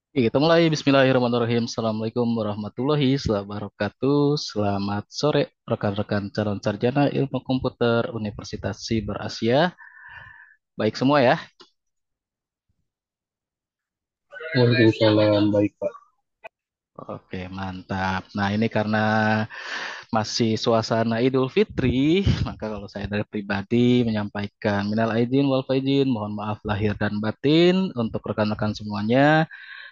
Kita mulai. Bismillahirrahmanirrahim. Assalamualaikum warahmatullahi wabarakatuh. Selamat sore rekan-rekan calon sarjana ilmu komputer Universitas Siber Asia. Baik semua ya. Waalaikumsalam, baik Pak. Oke, mantap. Nah, ini karena masih suasana Idul Fitri, maka kalau saya dari pribadi menyampaikan minal aidin wal faizin, mohon maaf lahir dan batin untuk rekan-rekan semuanya.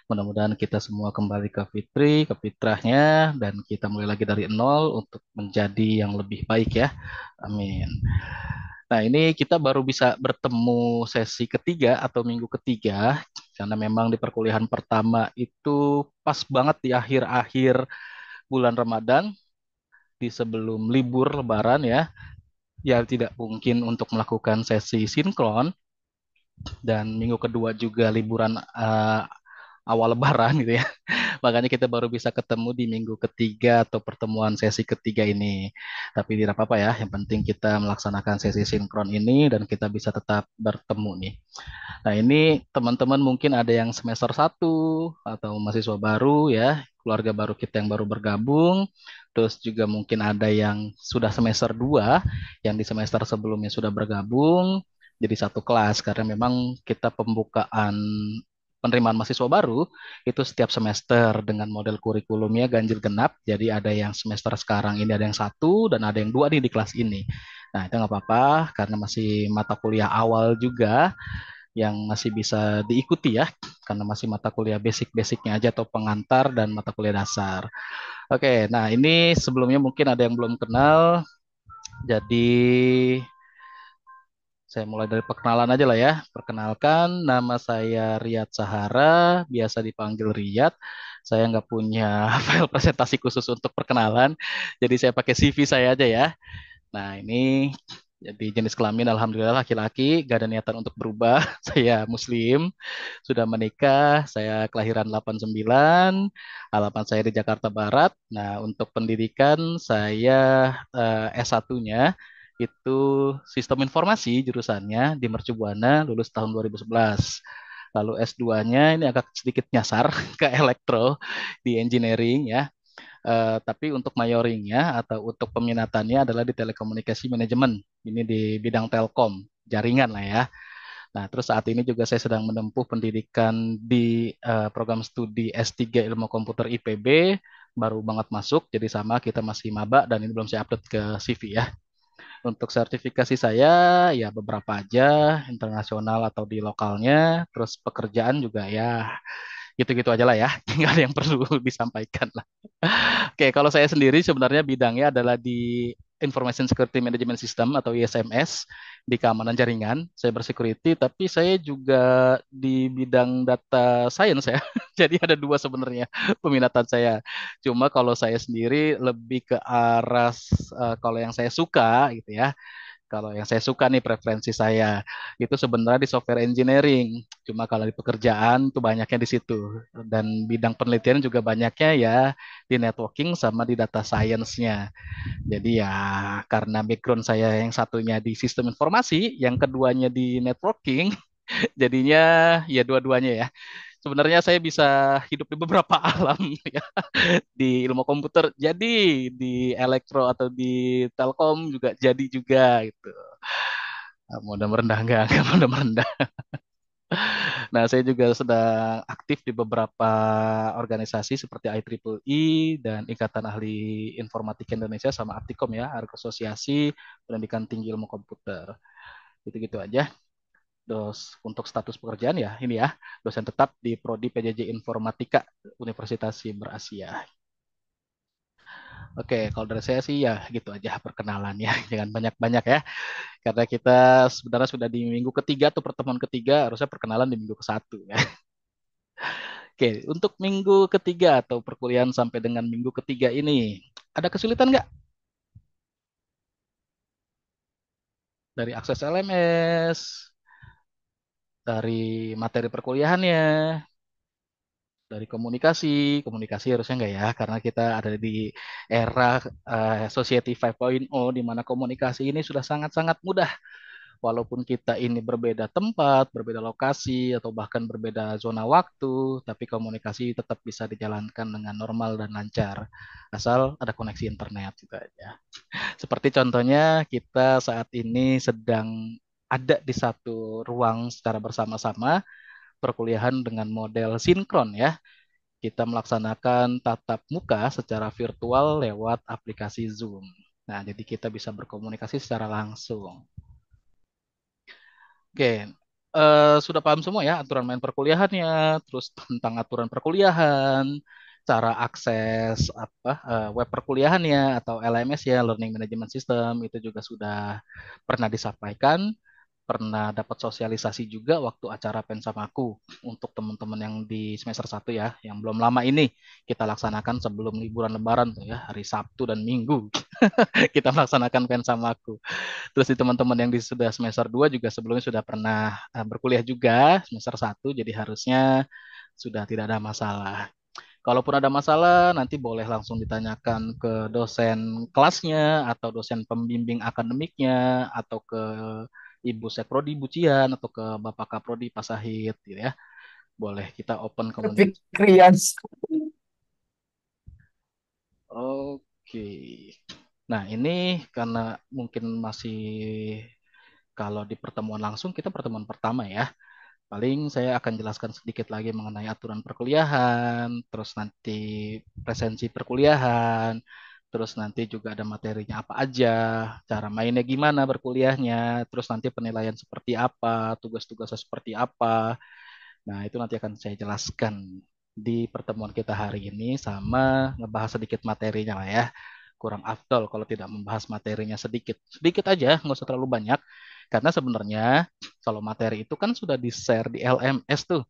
Mudah-mudahan kita semua kembali ke fitri, ke fitrahnya, dan kita mulai lagi dari nol untuk menjadi yang lebih baik ya. Amin. Nah, ini kita baru bisa bertemu sesi ketiga atau minggu ketiga, karena memang di perkuliahan pertama itu pas banget di akhir-akhir bulan Ramadan, di sebelum libur Lebaran ya. Ya tidak mungkin untuk melakukan sesi sinkron, dan minggu kedua juga liburan awal Lebaran gitu ya. Makanya kita baru bisa ketemu di minggu ketiga atau pertemuan sesi ketiga ini. Tapi tidak apa-apa ya, yang penting kita melaksanakan sesi sinkron ini dan kita bisa tetap bertemu nih. Nah, ini teman-teman mungkin ada yang semester satu atau mahasiswa baru ya, keluarga baru kita yang baru bergabung. Terus juga mungkin ada yang sudah semester 2 yang di semester sebelumnya sudah bergabung jadi satu kelas karena memang kita pembukaan penerimaan mahasiswa baru itu setiap semester dengan model kurikulumnya ganjil genap. Jadi ada yang semester sekarang ini ada yang satu dan ada yang dua nih di kelas ini. Nah, itu nggak apa-apa karena masih mata kuliah awal juga yang masih bisa diikuti ya, karena masih mata kuliah basic-basicnya aja atau pengantar dan mata kuliah dasar. Oke, nah ini sebelumnya mungkin ada yang belum kenal, jadi saya mulai dari perkenalan aja lah ya. Perkenalkan, nama saya Riyad Sahara, biasa dipanggil Riyad. Saya nggak punya file presentasi khusus untuk perkenalan, jadi saya pakai CV saya aja ya. Nah, ini jadi jenis kelamin alhamdulillah laki-laki, gak ada niatan untuk berubah. Saya muslim, sudah menikah, saya kelahiran 89, alamat saya di Jakarta Barat. Nah, untuk pendidikan saya S1-nya itu Sistem Informasi jurusannya di Mercu Buana, lulus tahun 2011. Lalu S2-nya ini agak sedikit nyasar ke elektro di engineering ya. Tapi untuk mayoringnya atau untuk peminatannya adalah di telekomunikasi manajemen. Ini di bidang telkom, jaringan lah ya. Nah, terus saat ini juga saya sedang menempuh pendidikan di program studi S3 Ilmu Komputer IPB, baru banget masuk, jadi sama kita masih maba dan ini belum saya upload ke CV ya. Untuk sertifikasi saya ya beberapa aja, internasional atau di lokalnya, terus pekerjaan juga ya gitu-gitu aja lah ya, nggak ada yang perlu disampaikan lah. Oke, kalau saya sendiri sebenarnya bidangnya adalah di Information Security Management System atau ISMS di keamanan jaringan. Saya bersecurity, tapi saya juga di bidang data science ya. Jadi ada dua sebenarnya peminatan saya. Cuma kalau saya sendiri lebih ke arah kalau yang saya suka gitu ya, kalau yang saya suka nih preferensi saya itu sebenarnya di software engineering. Cuma kalau di pekerjaan tuh banyaknya di situ. Dan bidang penelitian juga banyaknya ya di networking sama di data science-nya. Jadi ya karena background saya yang satunya di sistem informasi, yang keduanya di networking, jadinya ya dua-duanya ya. Sebenarnya saya bisa hidup di beberapa alam ya. Di ilmu komputer jadi, di elektro atau di telkom juga jadi juga gitu. Ah, modal merendah enggak modal merendah. Nah, saya juga sedang aktif di beberapa organisasi seperti IEEE dan Ikatan Ahli Informatika Indonesia sama Aptikom ya, Asosiasi Pendidikan Tinggi Ilmu Komputer. Gitu-gitu aja. Terus untuk status pekerjaan ya ini ya, dosen tetap di Prodi PJJ Informatika Universitas Siber Asia. Oke, kalau dari saya sih ya gitu aja perkenalannya, jangan banyak-banyak ya. Karena kita sebenarnya sudah di minggu ketiga atau pertemuan ketiga, harusnya perkenalan di minggu ke satu ya. Oke, untuk minggu ketiga atau perkuliahan sampai dengan minggu ketiga ini, ada kesulitan nggak dari akses LMS, dari materi perkuliahannya, dari komunikasi, komunikasi harusnya nggak ya, karena kita ada di era Society 5.0 di mana komunikasi ini sudah sangat-sangat mudah Walaupun kita ini berbeda tempat, berbeda lokasi, atau bahkan berbeda zona waktu, tapi komunikasi tetap bisa dijalankan dengan normal dan lancar, asal ada koneksi internet gitu aja. Seperti contohnya kita saat ini sedang ada di satu ruang secara bersama-sama, perkuliahan dengan model sinkron ya. Kita melaksanakan tatap muka secara virtual lewat aplikasi Zoom. Nah, jadi kita bisa berkomunikasi secara langsung. Oke, sudah paham semua ya aturan main perkuliahannya, terus tentang aturan perkuliahan, cara akses web perkuliahannya atau LMS ya, Learning Management System itu juga sudah pernah disampaikan, pernah dapat sosialisasi juga waktu acara Pensamaku untuk teman-teman yang di semester 1 ya, yang belum lama ini kita laksanakan sebelum liburan Lebaran tuh ya, hari Sabtu dan Minggu kita melaksanakan Pensamaku. Terus di teman-teman yang di sudah semester 2 juga sebelumnya sudah pernah berkuliah juga semester 1, jadi harusnya sudah tidak ada masalah. Kalaupun ada masalah, nanti boleh langsung ditanyakan ke dosen kelasnya, atau dosen pembimbing akademiknya, atau ke Ibu Sekprodi Bu Cian, atau ke Bapak Kaprodi Pak Sahid, gitu ya. Boleh kita open komunikasi. Fikrian. Oke. Nah, ini karena mungkin masih kalau di pertemuan langsung, kita pertemuan pertama ya. Paling saya akan jelaskan sedikit lagi mengenai aturan perkuliahan, terus nanti presensi perkuliahan, terus nanti juga ada materinya apa aja, cara mainnya gimana berkuliahnya, terus nanti penilaian seperti apa, tugas-tugasnya seperti apa. Nah, itu nanti akan saya jelaskan di pertemuan kita hari ini, sama ngebahas sedikit materinya lah ya. Kurang afdol kalau tidak membahas materinya sedikit. Sedikit aja, nggak usah terlalu banyak. Karena sebenarnya kalau materi itu kan sudah di-share di LMS tuh.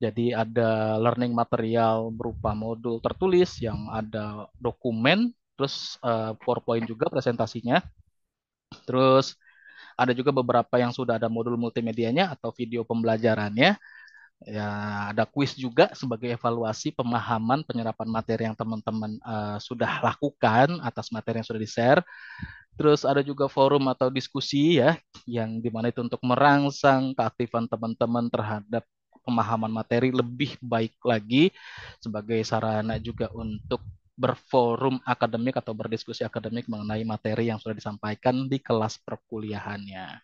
Jadi ada learning material berupa modul tertulis yang ada dokumen, terus PowerPoint juga presentasinya. Terus ada juga beberapa yang sudah ada modul multimedianya atau video pembelajarannya. Ya, ada kuis juga sebagai evaluasi pemahaman penyerapan materi yang teman-teman sudah lakukan atas materi yang sudah di-share. Terus ada juga forum atau diskusi ya, yang dimana itu untuk merangsang keaktifan teman-teman terhadap pemahaman materi lebih baik lagi, sebagai sarana juga untuk berforum akademik atau berdiskusi akademik mengenai materi yang sudah disampaikan di kelas perkuliahannya.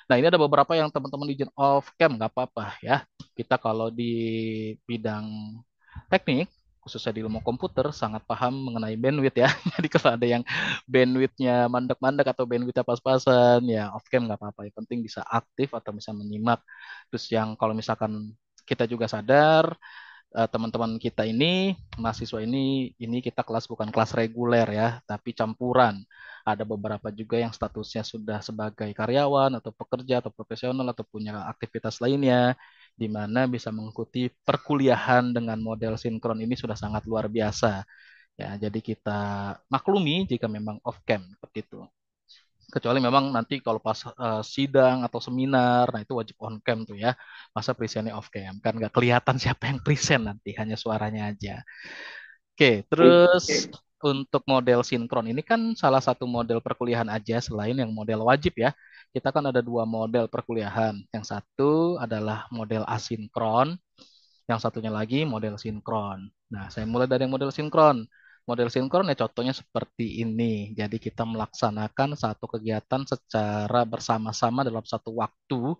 Nah, ini ada beberapa yang teman-teman izin off cam, nggak apa-apa ya. Kita kalau di bidang teknik, khususnya di ilmu komputer, sangat paham mengenai bandwidth ya. Jadi kalau ada yang bandwidthnya mandek-mandek atau bandwidthnya pas-pasan, ya off cam nggak apa-apa. Yang penting bisa aktif atau bisa menyimak. Terus yang kalau misalkan kita juga sadar, teman-teman kita ini, mahasiswa ini kita kelas bukan kelas reguler ya, tapi campuran. Ada beberapa juga yang statusnya sudah sebagai karyawan atau pekerja atau profesional atau punya aktivitas lainnya, di mana bisa mengikuti perkuliahan dengan model sinkron ini sudah sangat luar biasa. Ya, jadi kita maklumi jika memang off cam seperti itu. Kecuali memang nanti kalau pas sidang atau seminar, nah itu wajib on cam tuh ya. Masa presentnya off cam, kan nggak kelihatan siapa yang present nanti, hanya suaranya aja. Oke, terus untuk model sinkron ini kan salah satu model perkuliahan aja selain yang model wajib ya. Kita kan ada dua model perkuliahan. Yang satu adalah model asinkron, yang satunya lagi model sinkron. Nah, saya mulai dari yang model sinkron. Model sinkron ya contohnya seperti ini. Jadi kita melaksanakan satu kegiatan secara bersama-sama dalam satu waktu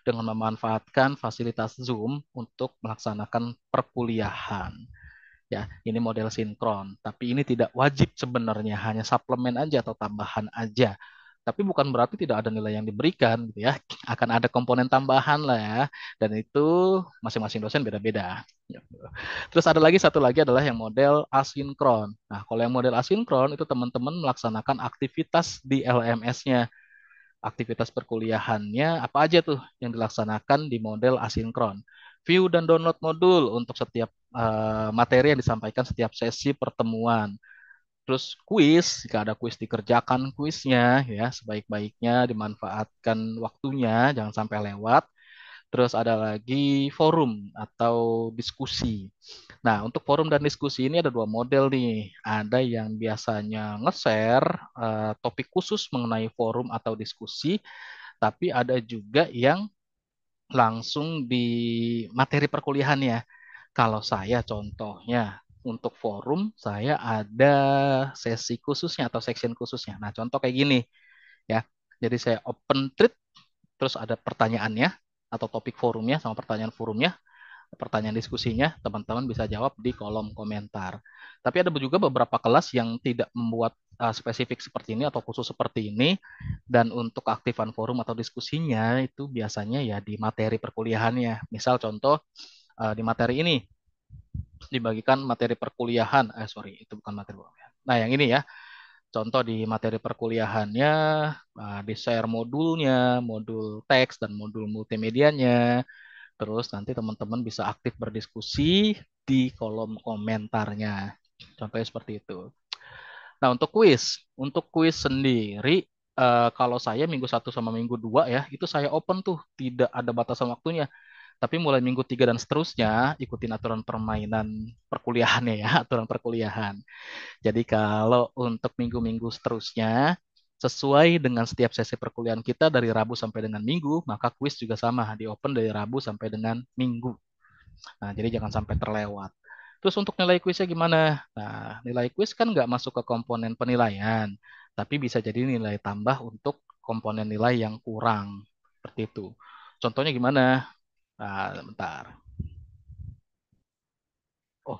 dengan memanfaatkan fasilitas Zoom untuk melaksanakan perkuliahan. Ya, ini model sinkron. Tapi ini tidak wajib sebenarnya, hanya suplemen aja atau tambahan aja. Tapi bukan berarti tidak ada nilai yang diberikan, gitu ya. Akan ada komponen tambahan lah ya. Dan itu masing-masing dosen beda-beda. Gitu. Terus ada lagi satu lagi adalah yang model asinkron. Nah, kalau yang model asinkron itu teman-teman melaksanakan aktivitas di LMS-nya. Aktivitas perkuliahannya apa aja tuh yang dilaksanakan di model asinkron. View dan download modul untuk setiap materi yang disampaikan setiap sesi pertemuan. Terus kuis, jika ada kuis dikerjakan kuisnya ya sebaik-baiknya, dimanfaatkan waktunya, jangan sampai lewat. Terus ada lagi forum atau diskusi. Nah, untuk forum dan diskusi ini ada dua model nih. Ada yang biasanya nge-share topik khusus mengenai forum atau diskusi, tapi ada juga yang langsung di materi perkuliahannya. Kalau saya contohnya untuk forum, saya ada sesi khususnya atau section khususnya. Nah, contoh kayak gini ya. Jadi saya open thread, terus ada pertanyaannya atau topik forumnya sama pertanyaan forumnya, pertanyaan diskusinya, teman-teman bisa jawab di kolom komentar. Tapi ada juga beberapa kelas yang tidak membuat spesifik seperti ini atau khusus seperti ini, dan untuk aktifan forum atau diskusinya itu biasanya ya di materi perkuliahannya. Misal contoh di materi ini dibagikan materi perkuliahan, sorry itu bukan materi perkuliahan. Nah yang ini ya, contoh di materi perkuliahannya di share modulnya, modul teks dan modul multimedianya. Terus nanti teman-teman bisa aktif berdiskusi di kolom komentarnya. Contohnya seperti itu. Nah, untuk kuis sendiri, kalau saya minggu 1 sama minggu 2 ya, itu saya open tuh, tidak ada batasan waktunya. Tapi mulai minggu 3 dan seterusnya, ikutin aturan permainan perkuliahannya ya, aturan perkuliahan. Jadi kalau untuk minggu-minggu seterusnya, sesuai dengan setiap sesi perkuliahan kita dari Rabu sampai dengan Minggu, maka kuis juga sama, di open dari Rabu sampai dengan Minggu. Nah, jadi jangan sampai terlewat. Terus untuk nilai kuisnya gimana? Nah, nilai kuis kan nggak masuk ke komponen penilaian, tapi bisa jadi nilai tambah untuk komponen nilai yang kurang. Seperti itu. Contohnya gimana? Nah, bentar. Oh,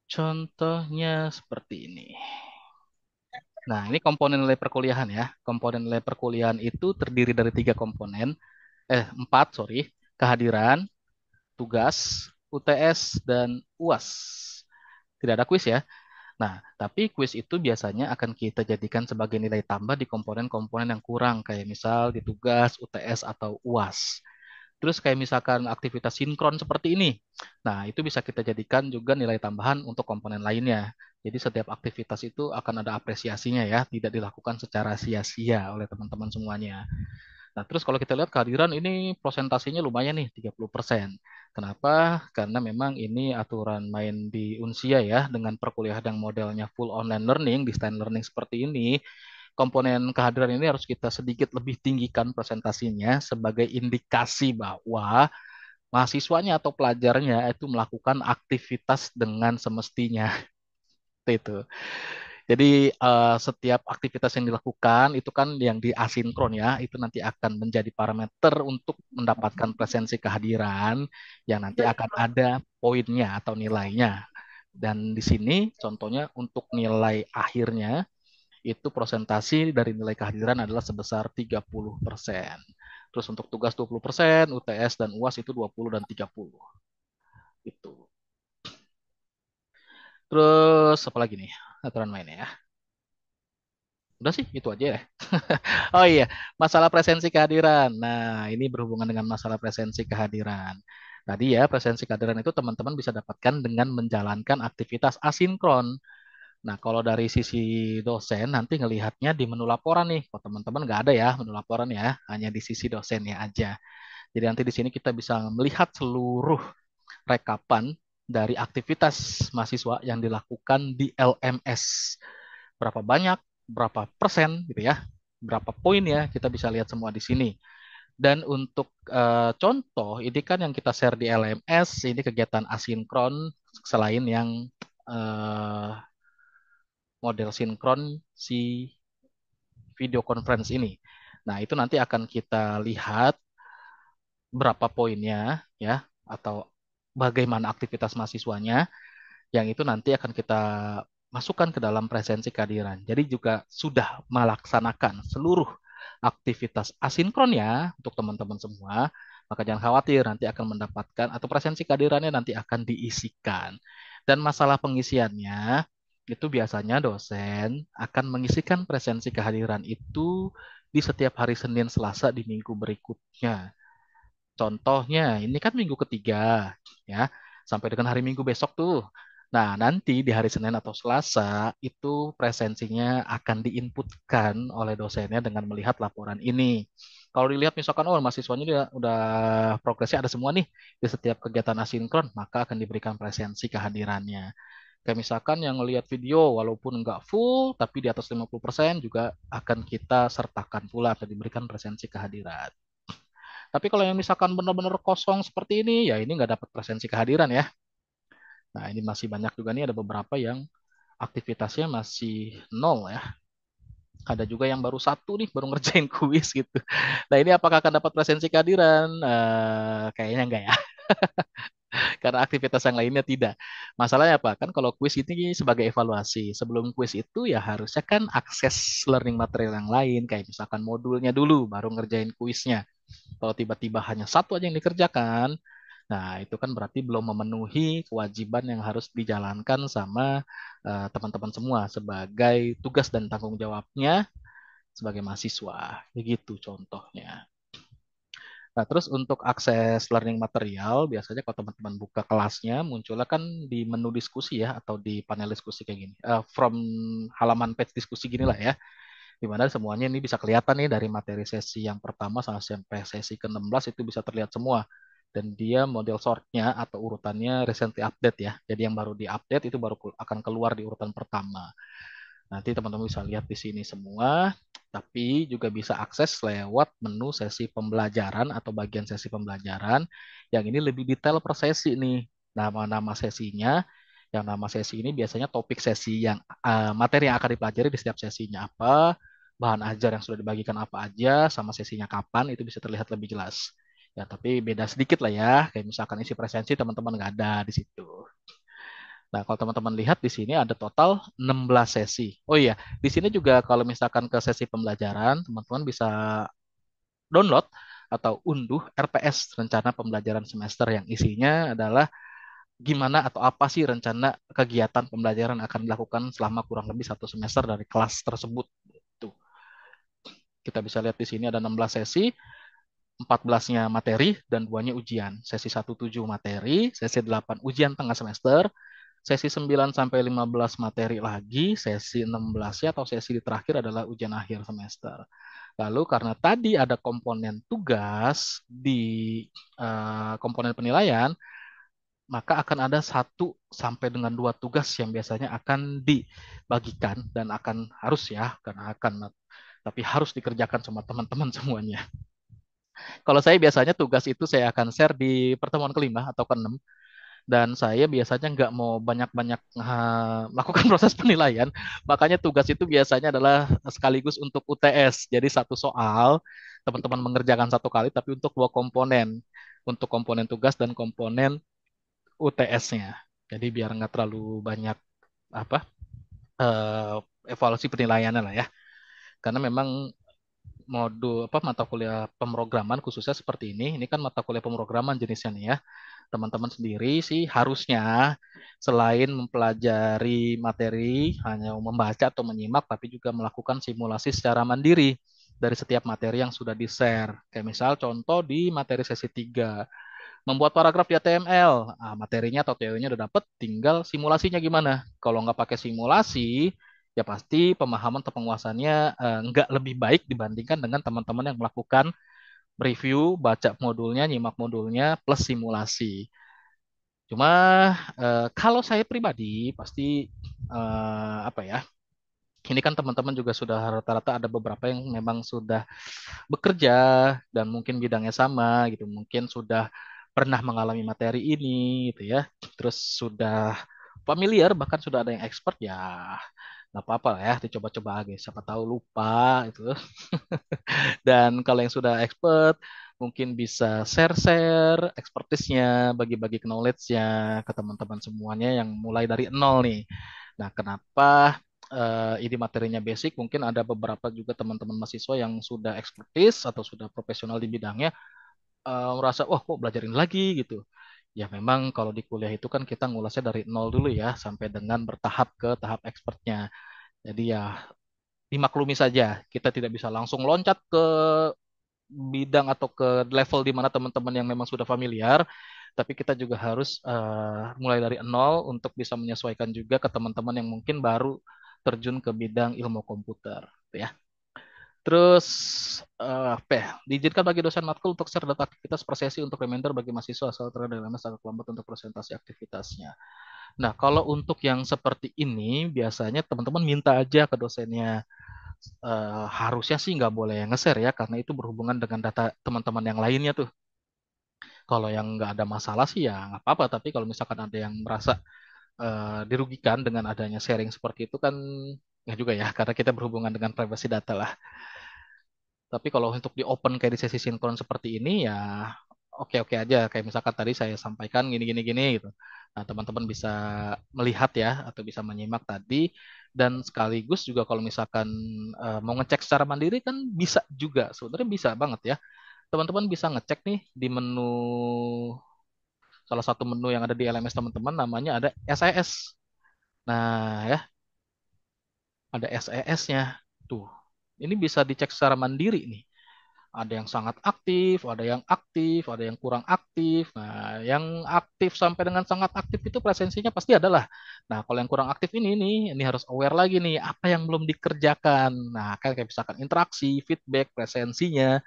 contohnya seperti ini. Nah, ini komponen nilai perkuliahan ya. Komponen nilai perkuliahan itu terdiri dari 3 komponen, 4, sorry. Kehadiran, tugas, UTS, dan UAS. Tidak ada kuis ya. Nah, tapi kuis itu biasanya akan kita jadikan sebagai nilai tambah di komponen-komponen yang kurang, kayak misal di tugas, UTS, atau UAS. Terus kayak misalkan aktivitas sinkron seperti ini. Nah, itu bisa kita jadikan juga nilai tambahan untuk komponen lainnya. Jadi setiap aktivitas itu akan ada apresiasinya ya, tidak dilakukan secara sia-sia oleh teman-teman semuanya. Nah, terus kalau kita lihat kehadiran ini prosentasinya lumayan nih, 30%. Kenapa? Karena memang ini aturan main di Unsia ya, dengan perkuliahan yang modelnya full online learning, distance learning seperti ini, komponen kehadiran ini harus kita sedikit lebih tinggikan presentasinya sebagai indikasi bahwa mahasiswanya atau pelajarnya itu melakukan aktivitas dengan semestinya. Itu. Jadi setiap aktivitas yang dilakukan itu kan yang di asinkron ya, itu nanti akan menjadi parameter untuk mendapatkan presensi kehadiran yang nanti akan ada poinnya atau nilainya. Dan di sini contohnya untuk nilai akhirnya itu prosentasi dari nilai kehadiran adalah sebesar 30%. Terus untuk tugas 20%, UTS dan UAS itu 20 dan 30. Itu. Terus apa lagi nih aturan mainnya ya? Udah sih, itu aja ya. Oh iya, masalah presensi kehadiran. Nah, ini berhubungan dengan masalah presensi kehadiran. Tadi ya, presensi kehadiran itu teman-teman bisa dapatkan dengan menjalankan aktivitas asinkron. Nah, kalau dari sisi dosen nanti ngelihatnya di menu laporan nih. Kalau teman-teman nggak ada ya menu laporan ya, hanya di sisi dosennya aja. Jadi nanti di sini kita bisa melihat seluruh rekapan dari aktivitas mahasiswa yang dilakukan di LMS. Berapa banyak, berapa persen gitu ya, berapa poin ya, kita bisa lihat semua di sini. Dan untuk contoh, ini kan yang kita share di LMS, ini kegiatan asinkron selain yang uh, model sinkron si video conference ini. Nah, itu nanti akan kita lihat berapa poinnya ya atau bagaimana aktivitas mahasiswanya yang itu nanti akan kita masukkan ke dalam presensi kehadiran. Jadi juga sudah melaksanakan seluruh aktivitas asinkronnya untuk teman-teman semua, maka jangan khawatir nanti akan mendapatkan atau presensi kehadirannya nanti akan diisikan. Dan masalah pengisiannya itu biasanya dosen akan mengisikan presensi kehadiran itu di setiap hari Senin Selasa di minggu berikutnya. Contohnya, ini kan minggu ketiga, ya, sampai dengan hari Minggu besok tuh. Nah, nanti di hari Senin atau Selasa itu presensinya akan diinputkan oleh dosennya dengan melihat laporan ini. Kalau dilihat misalkan oh mahasiswanya dia udah progresnya ada semua nih di setiap kegiatan asinkron, maka akan diberikan presensi kehadirannya. Kayak misalkan yang ngelihat video walaupun nggak full tapi di atas 50% juga akan kita sertakan pula atau diberikan presensi kehadiran. Tapi kalau yang misalkan benar-benar kosong seperti ini, ya ini nggak dapat presensi kehadiran ya. Nah, ini masih banyak juga nih ada beberapa yang aktivitasnya masih nol ya. Ada juga yang baru satu nih, baru ngerjain kuis gitu. Nah, ini apakah akan dapat presensi kehadiran? Kayaknya enggak ya, karena aktivitas yang lainnya tidak. Masalahnya apa? Kan kalau kuis ini sebagai evaluasi. Sebelum kuis itu ya harusnya kan akses learning material yang lain, kayak misalkan modulnya dulu, baru ngerjain kuisnya. Kalau tiba-tiba hanya satu aja yang dikerjakan, nah itu kan berarti belum memenuhi kewajiban yang harus dijalankan sama teman-teman semua sebagai tugas dan tanggung jawabnya sebagai mahasiswa. Begitu contohnya. Nah, terus untuk akses learning material, biasanya kalau teman-teman buka kelasnya, munculnya kan di menu diskusi ya, atau di panel diskusi kayak gini. From halaman page diskusi gini lah ya, di mana semuanya ini bisa kelihatan nih dari materi sesi yang pertama sampai sesi ke-16 itu bisa terlihat semua. Dan dia model sortnya atau urutannya recently update ya. Jadi yang baru di-update itu baru akan keluar di urutan pertama. Nanti teman-teman bisa lihat di sini semua, tapi juga bisa akses lewat menu sesi pembelajaran atau bagian sesi pembelajaran yang ini lebih detail per sesi nih. Nama-nama sesinya, yang nama sesi ini biasanya topik sesi yang materi yang akan dipelajari di setiap sesinya apa, bahan ajar yang sudah dibagikan apa aja, sama sesinya kapan, itu bisa terlihat lebih jelas. Ya, tapi beda sedikit lah ya. Kayak misalkan isi presensi teman-teman nggak ada di situ. Nah, kalau teman-teman lihat di sini ada total 16 sesi. Oh iya, di sini juga kalau misalkan ke sesi pembelajaran, teman-teman bisa download atau unduh RPS, rencana pembelajaran semester yang isinya adalah gimana atau apa sih rencana kegiatan pembelajaran akan dilakukan selama kurang lebih satu semester dari kelas tersebut. Tuh, kita bisa lihat di sini ada 16 sesi, 14-nya materi dan 2-nya ujian. Sesi 1 7 materi, sesi 8 ujian tengah semester, sesi 9 sampai 15 materi lagi, sesi 16-nya atau sesi di terakhir adalah ujian akhir semester. Lalu karena tadi ada komponen tugas di komponen penilaian, maka akan ada 1 sampai dengan 2 tugas yang biasanya akan dibagikan dan akan harus ya, karena akan tapi harus dikerjakan sama teman-teman semuanya. Kalau saya biasanya tugas itu saya akan share di pertemuan kelima atau keenam, dan saya biasanya nggak mau banyak-banyak melakukan proses penilaian, makanya tugas itu biasanya adalah sekaligus untuk UTS. Jadi satu soal teman-teman mengerjakan satu kali, tapi untuk 2 komponen, untuk komponen tugas dan komponen UTS-nya. Jadi biar nggak terlalu banyak apa eh, evaluasi penilaiannya lah ya. Karena memang modul apa mata kuliah pemrograman khususnya seperti ini kan mata kuliah pemrograman jenisnya nih ya. Teman-teman sendiri sih harusnya selain mempelajari materi hanya membaca atau menyimak tapi juga melakukan simulasi secara mandiri dari setiap materi yang sudah di-share. Kayak misal contoh di materi sesi 3 membuat paragraf di HTML. Nah, materinya atau teorinya udah dapet, tinggal simulasinya gimana. Kalau nggak pakai simulasi, ya pasti pemahaman atau penguasaannya nggak lebih baik dibandingkan dengan teman-teman yang melakukan review, baca modulnya, nyimak modulnya, plus simulasi. Cuma kalau saya pribadi pasti apa ya? Ini kan teman-teman juga sudah rata-rata ada beberapa yang memang sudah bekerja dan mungkin bidangnya sama gitu, mungkin sudah pernah mengalami materi ini gitu ya, terus sudah familiar bahkan sudah ada yang expert ya nggak apa-apa lah ya dicoba-coba aja siapa tahu lupa itu. Dan kalau yang sudah expert mungkin bisa share-share expertise-nya, bagi-bagi knowledge-nya ke teman-teman semuanya yang mulai dari nol nih. Nah, kenapa ini materinya basic? Mungkin ada beberapa juga teman-teman mahasiswa yang sudah expertise atau sudah profesional di bidangnya merasa, wah kok belajarin lagi gitu. Ya memang kalau di kuliah itu kan kita ngulasnya dari nol dulu ya, sampai dengan bertahap ke tahap expertnya. Jadi ya dimaklumi saja, kita tidak bisa langsung loncat ke bidang atau ke level di mana teman-teman yang memang sudah familiar tapi kita juga harus mulai dari nol untuk bisa menyesuaikan juga ke teman-teman yang mungkin baru terjun ke bidang ilmu komputer, gitu ya. Terus apa ya? Diizinkan bagi dosen matkul untuk share data aktivitas per sesi untuk reminder bagi mahasiswa asal terhadap LMS agak lambat untuk presentasi aktivitasnya. Nah, kalau untuk yang seperti ini biasanya teman-teman minta aja ke dosennya. Harusnya sih nggak boleh nge-share ya, karena itu berhubungan dengan data teman-teman yang lainnya tuh. Kalau yang nggak ada masalah sih ya nggak apa-apa, tapi kalau misalkan ada yang merasa dirugikan dengan adanya sharing seperti itu kan nggak juga ya, karena kita berhubungan dengan privasi data lah. Tapi kalau untuk di open kayak di sesi sinkron seperti ini ya oke-oke aja. Kayak misalkan tadi saya sampaikan gini-gini-gini gitu. Nah, teman-teman bisa melihat ya atau bisa menyimak tadi dan sekaligus juga kalau misalkan mau ngecek secara mandiri kan bisa juga. Sebenarnya bisa banget ya. Teman-teman bisa ngecek nih di menu salah satu menu yang ada di LMS teman-teman namanya ada SES. Nah, ya, ada SES-nya. Tuh. Ini bisa dicek secara mandiri nih. Ada yang sangat aktif, ada yang aktif, ada yang kurang aktif. Nah, yang aktif sampai dengan sangat aktif itu presensinya pasti adalah. Nah, kalau yang kurang aktif ini harus aware lagi nih, apa yang belum dikerjakan. Nah, kan kayak misalkan interaksi, feedback, presensinya.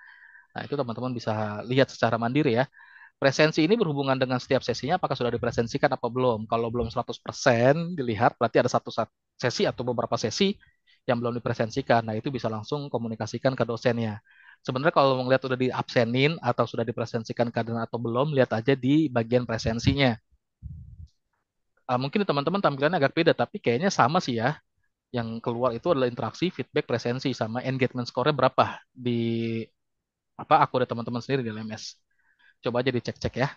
Nah, itu teman-teman bisa lihat secara mandiri ya. Presensi ini berhubungan dengan setiap sesinya, apakah sudah dipresensikan apa belum. Kalau belum 100% dilihat, berarti ada satu sesi atau beberapa sesi yang belum dipresensikan. Nah, itu bisa langsung komunikasikan ke dosennya. Sebenarnya kalau melihat udah diabsenin atau sudah dipresensikan keadaan atau belum, lihat aja di bagian presensinya. Mungkin teman-teman tampilannya agak beda, tapi kayaknya sama sih ya. Yang keluar itu adalah interaksi, feedback, presensi, sama engagement score-nya berapa di apa akun teman-teman sendiri di LMS. Coba aja dicek-cek ya.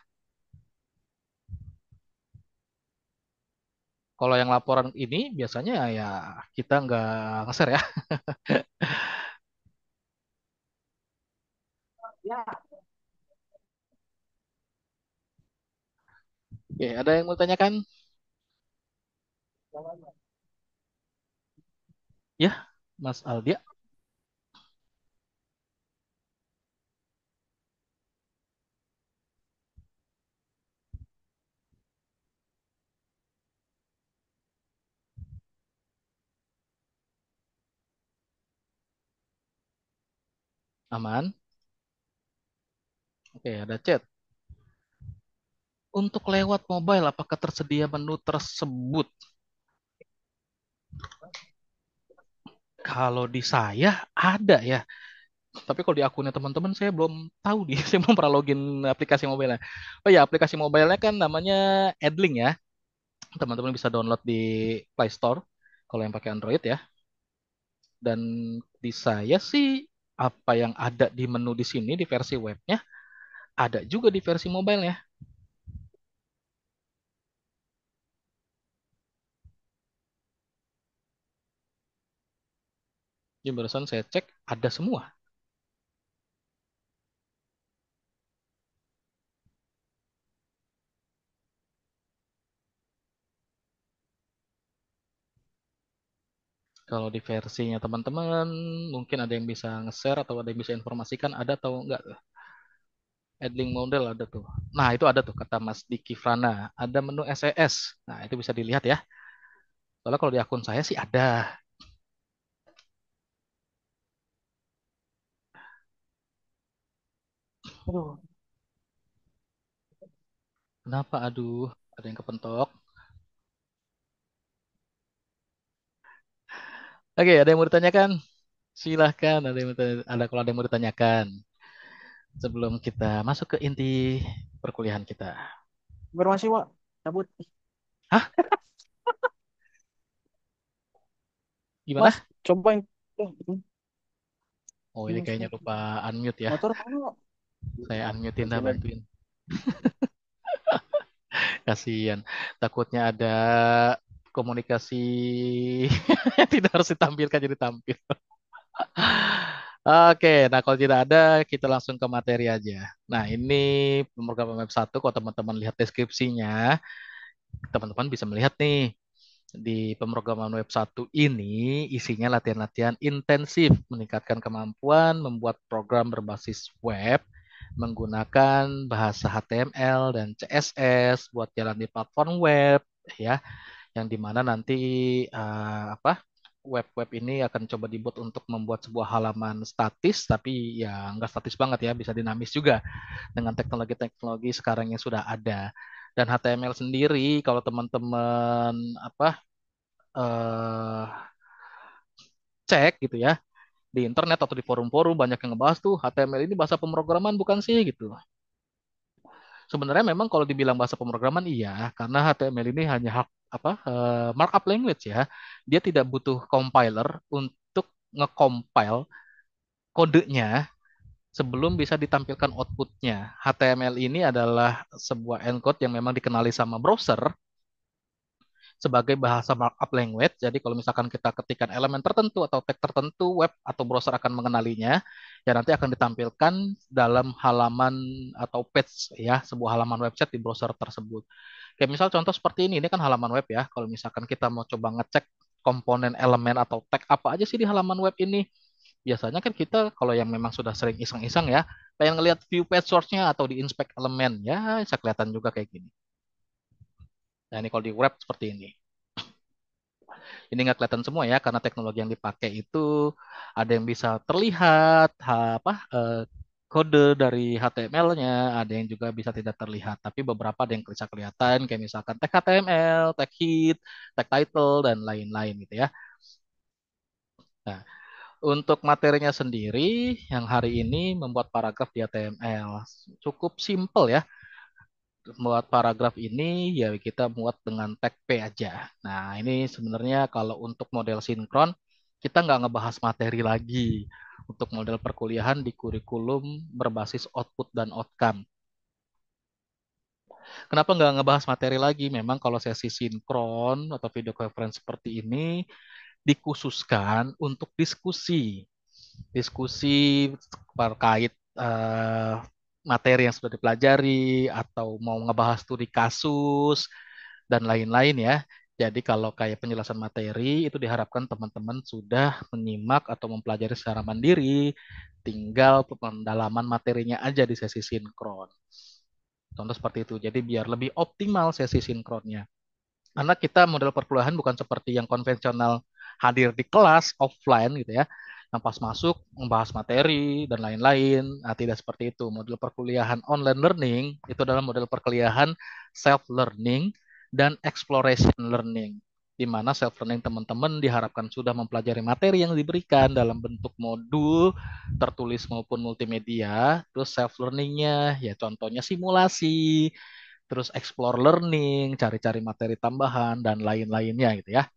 Kalau yang laporan ini biasanya ya kita nggak nge-share ya. Oke, ada yang mau tanyakan? Ya, Mas Aldia, aman? Oke, ada chat. Untuk lewat mobile, apakah tersedia menu tersebut? Kalau di saya ada ya. Tapi kalau di akunnya teman-teman saya belum tahu nih. Saya belum pernah login aplikasi mobile. Oh ya, aplikasi mobile-nya kan namanya Adlink ya. Teman-teman bisa download di Play Store kalau yang pakai Android ya. Dan di saya sih apa yang ada di menu di sini di versi webnya ada juga di versi mobile ya. Jadi barusan saya cek ada semua. Kalau di versinya teman-teman mungkin ada yang bisa nge-share atau ada yang bisa informasikan ada atau enggak tuh. Adlink model ada tuh. Nah, itu ada tuh kata Mas Diki Frana. Ada menu SES. Nah, itu bisa dilihat ya. Soalnya kalau di akun saya sih ada. Aduh, kenapa? Aduh, ada yang kepentok. Oke, ada yang mau ditanyakan? Silahkan, ada kalau ada yang mau ditanyakan. Sebelum kita masuk ke inti perkuliahan kita. Informasi, Wak. Cabut. Hah? Gimana? Mas, cobain. Oh, ini kayaknya lupa unmute ya. Motor mana, Wak? Saya unmutein dah, Masih lagi. bantuin. Kasihan. Takutnya ada komunikasi yang tidak harus ditampilkan jadi tampil. Oke, nah kalau tidak ada, kita langsung ke materi aja. Nah, ini pemrograman web 1, kalau teman-teman lihat deskripsinya, teman-teman bisa melihat nih, di pemrograman web 1 ini isinya latihan-latihan intensif, meningkatkan kemampuan membuat program berbasis web menggunakan bahasa HTML dan CSS buat jalan di platform web, ya, yang dimana nanti web-web ini akan coba dibuat untuk membuat sebuah halaman statis, tapi ya nggak statis banget ya, bisa dinamis juga dengan teknologi-teknologi sekarang yang sudah ada. Dan HTML sendiri, kalau teman-teman eh, cek gitu ya di internet atau di forum-forum, banyak yang ngebahas tuh HTML ini bahasa pemrograman bukan sih gitu. Sebenarnya memang kalau dibilang bahasa pemrograman iya, karena HTML ini hanya markup language ya. Dia tidak butuh compiler untuk nge-compile kodenya sebelum bisa ditampilkan outputnya. HTML ini adalah sebuah encode yang memang dikenali sama browser sebagai bahasa markup language. Jadi kalau misalkan kita ketikkan elemen tertentu atau tag tertentu, web atau browser akan mengenalinya, ya nanti akan ditampilkan dalam halaman atau page ya, sebuah halaman website di browser tersebut. Kayak misal contoh seperti ini kan halaman web ya. Kalau misalkan kita mau coba ngecek komponen elemen atau tag apa aja sih di halaman web ini, biasanya kan kita kalau yang memang sudah sering iseng-iseng ya, pengen ngelihat view page source-nya atau di inspect elemen, ya bisa kelihatan juga kayak gini. Nah ini kalau di web seperti ini. Ini nggak kelihatan semua ya, karena teknologi yang dipakai itu ada yang bisa terlihat, kode dari HTML-nya, ada yang juga bisa tidak terlihat. Tapi beberapa ada yang bisa kelihatan, kayak misalkan tag HTML, tag head, tag title, dan lain-lain gitu ya. Nah, untuk materinya sendiri, yang hari ini membuat paragraf di HTML cukup simple ya. Buat paragraf ini ya kita muat dengan tag P aja. Nah, ini sebenarnya kalau untuk model sinkron, kita nggak ngebahas materi lagi untuk model perkuliahan di kurikulum berbasis output dan outcome. Kenapa nggak ngebahas materi lagi? Memang kalau sesi sinkron atau video conference seperti ini dikhususkan untuk diskusi. Diskusi terkait materi yang sudah dipelajari atau mau ngebahas studi kasus dan lain-lain ya. Jadi kalau kayak penjelasan materi itu diharapkan teman-teman sudah menyimak atau mempelajari secara mandiri, tinggal pendalaman materinya aja di sesi sinkron. Contoh seperti itu. Jadi biar lebih optimal sesi sinkronnya. Karena kita model perkuliahan bukan seperti yang konvensional hadir di kelas offline gitu ya. Yang pas masuk membahas materi dan lain-lain. Nah, tidak seperti itu. Model perkuliahan online learning itu adalah model perkuliahan self learning dan exploration learning. Di mana self learning teman-teman diharapkan sudah mempelajari materi yang diberikan dalam bentuk modul tertulis maupun multimedia. Terus self learningnya ya contohnya simulasi, terus explore learning, cari-cari materi tambahan, dan lain-lainnya gitu ya.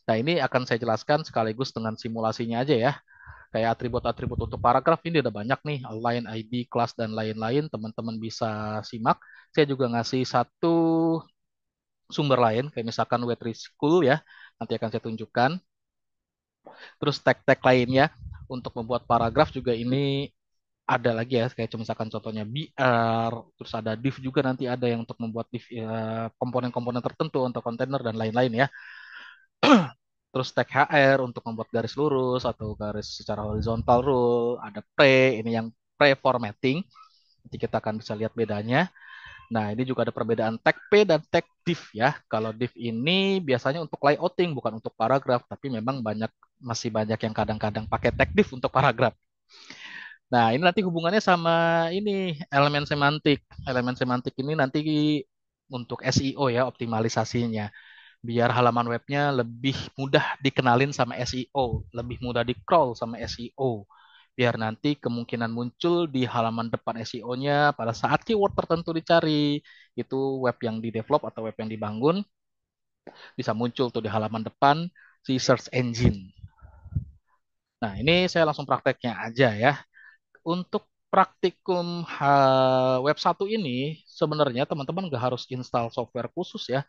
Nah, ini akan saya jelaskan sekaligus dengan simulasinya aja ya. Kayak atribut-atribut untuk paragraf ini udah banyak nih, align, ID, class, dan lain-lain. Teman-teman bisa simak. Saya juga ngasih satu sumber lain, kayak misalkan Wetri School ya. Nanti akan saya tunjukkan. Terus tag-tag lainnya untuk membuat paragraf juga ini ada lagi ya, kayak misalkan contohnya BR, terus ada div juga nanti ada yang untuk membuat div ya, komponen-komponen tertentu untuk kontainer dan lain-lain ya. Terus tag HR untuk membuat garis lurus atau garis secara horizontal rule, ada ini yang pre-formatting. Nanti kita akan bisa lihat bedanya. Nah, ini juga ada perbedaan tag P dan tag div ya. Kalau div ini biasanya untuk layouting bukan untuk paragraf, tapi memang masih banyak yang kadang-kadang pakai tag div untuk paragraf. Nah, ini nanti hubungannya sama ini elemen semantik. Elemen semantik ini nanti untuk SEO ya, optimalisasinya. Biar halaman webnya lebih mudah dikenalin sama SEO, lebih mudah di-crawl sama SEO. Biar nanti kemungkinan muncul di halaman depan SEO-nya pada saat keyword tertentu dicari, itu web yang di-develop atau web yang dibangun, bisa muncul tuh di halaman depan si search engine. Nah, ini saya langsung prakteknya aja ya. Untuk praktikum web 1 ini sebenarnya teman-teman nggak harus install software khusus ya.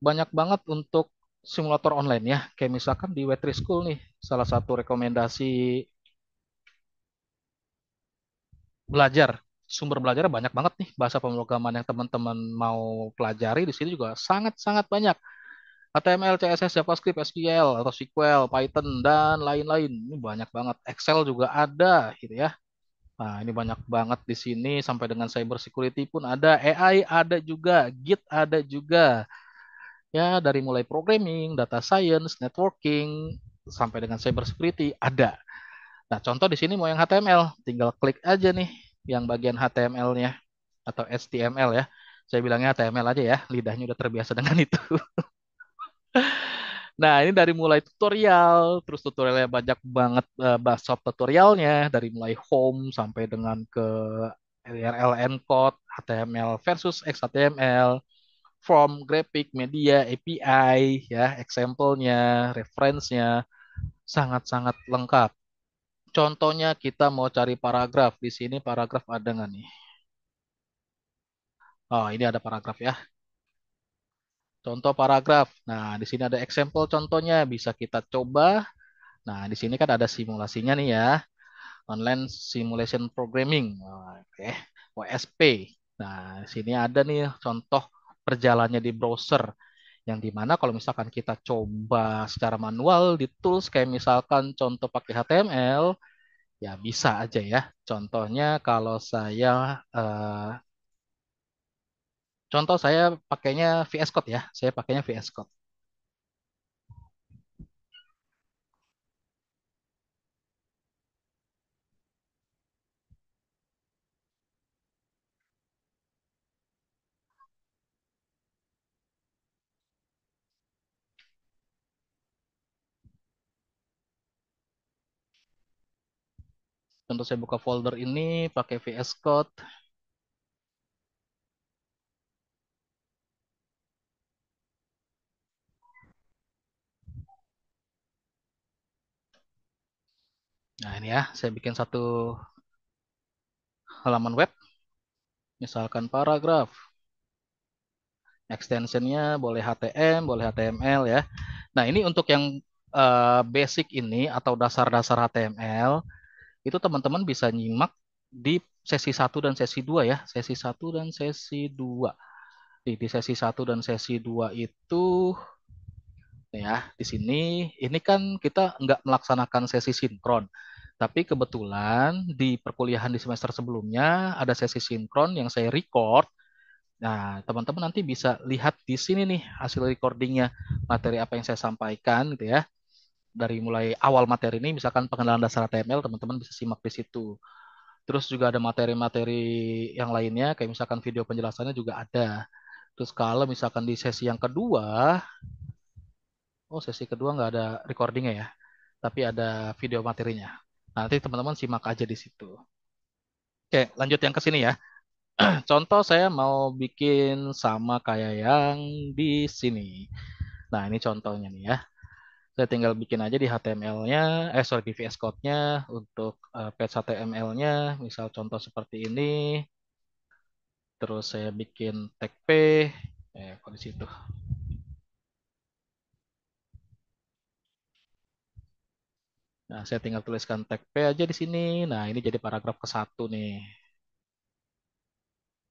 Banyak banget untuk simulator online ya. Kayak misalkan di Wetri School nih, salah satu rekomendasi belajar. Sumber belajar banyak banget nih bahasa pemrograman yang teman-teman mau pelajari di sini juga sangat-sangat banyak. HTML, CSS, JavaScript, SQL, atau SQL, Python, dan lain-lain. Ini banyak banget. Excel juga ada gitu ya. Nah, ini banyak banget di sini sampai dengan cyber security pun ada, AI ada juga, Git ada juga. Ya, dari mulai programming, data science, networking, sampai dengan cyber security ada. Nah, contoh di sini mau yang HTML, tinggal klik aja nih yang bagian HTML-nya atau HTML ya. Saya bilangnya HTML aja ya, lidahnya udah terbiasa dengan itu. Nah, ini dari mulai tutorial, terus tutorialnya banyak banget sub tutorialnya, dari mulai home sampai dengan ke URL encode, HTML versus XHTML, form, grafik, media, API, ya, example-nya, reference-nya, sangat-sangat lengkap. Contohnya kita mau cari paragraf. Di sini paragraf ada nggak nih? Oh, ini ada paragraf ya. Contoh paragraf. Nah, di sini ada example contohnya. Bisa kita coba. Nah, di sini kan ada simulasinya nih ya. Online Simulation Programming. Oke. OSP. Nah, di sini ada nih contoh perjalannya di browser. Yang dimana kalau misalkan kita coba secara manual di tools kayak misalkan contoh pakai HTML, ya bisa aja ya. Contohnya kalau contoh saya pakainya VS Code ya. Saya pakainya VS Code. Contoh saya buka folder ini pakai VS Code. Nah ini ya, saya bikin satu halaman web. Misalkan paragraf. Extensionnya boleh HTML, boleh HTML ya. Nah ini untuk yang basic ini atau dasar-dasar HTML, itu teman-teman bisa nyimak di sesi satu dan sesi 2 ya. Sesi satu dan sesi 2. Di sesi satu dan sesi 2 itu ya, di sini ini kan kita nggak melaksanakan sesi sinkron. Tapi kebetulan di perkuliahan di semester sebelumnya ada sesi sinkron yang saya record. Nah, teman-teman nanti bisa lihat di sini nih hasil recordingnya, materi apa yang saya sampaikan gitu ya. Dari mulai awal materi ini, misalkan pengenalan dasar HTML, teman-teman bisa simak di situ. Terus juga ada materi-materi yang lainnya, kayak misalkan video penjelasannya juga ada. Terus kalau misalkan di sesi yang kedua, oh sesi kedua nggak ada recordingnya ya, tapi ada video materinya. Nanti teman-teman simak aja di situ. Oke, lanjut yang ke sini ya. Contoh saya mau bikin sama kayak yang di sini. Nah, ini contohnya nih ya. Saya tinggal bikin aja di HTML-nya, sorry di VS Code-nya untuk page HTML-nya, misal contoh seperti ini. Terus saya bikin tag P, kok di situ. Nah, saya tinggal tuliskan tag P aja di sini. Nah, ini jadi paragraf ke satu nih.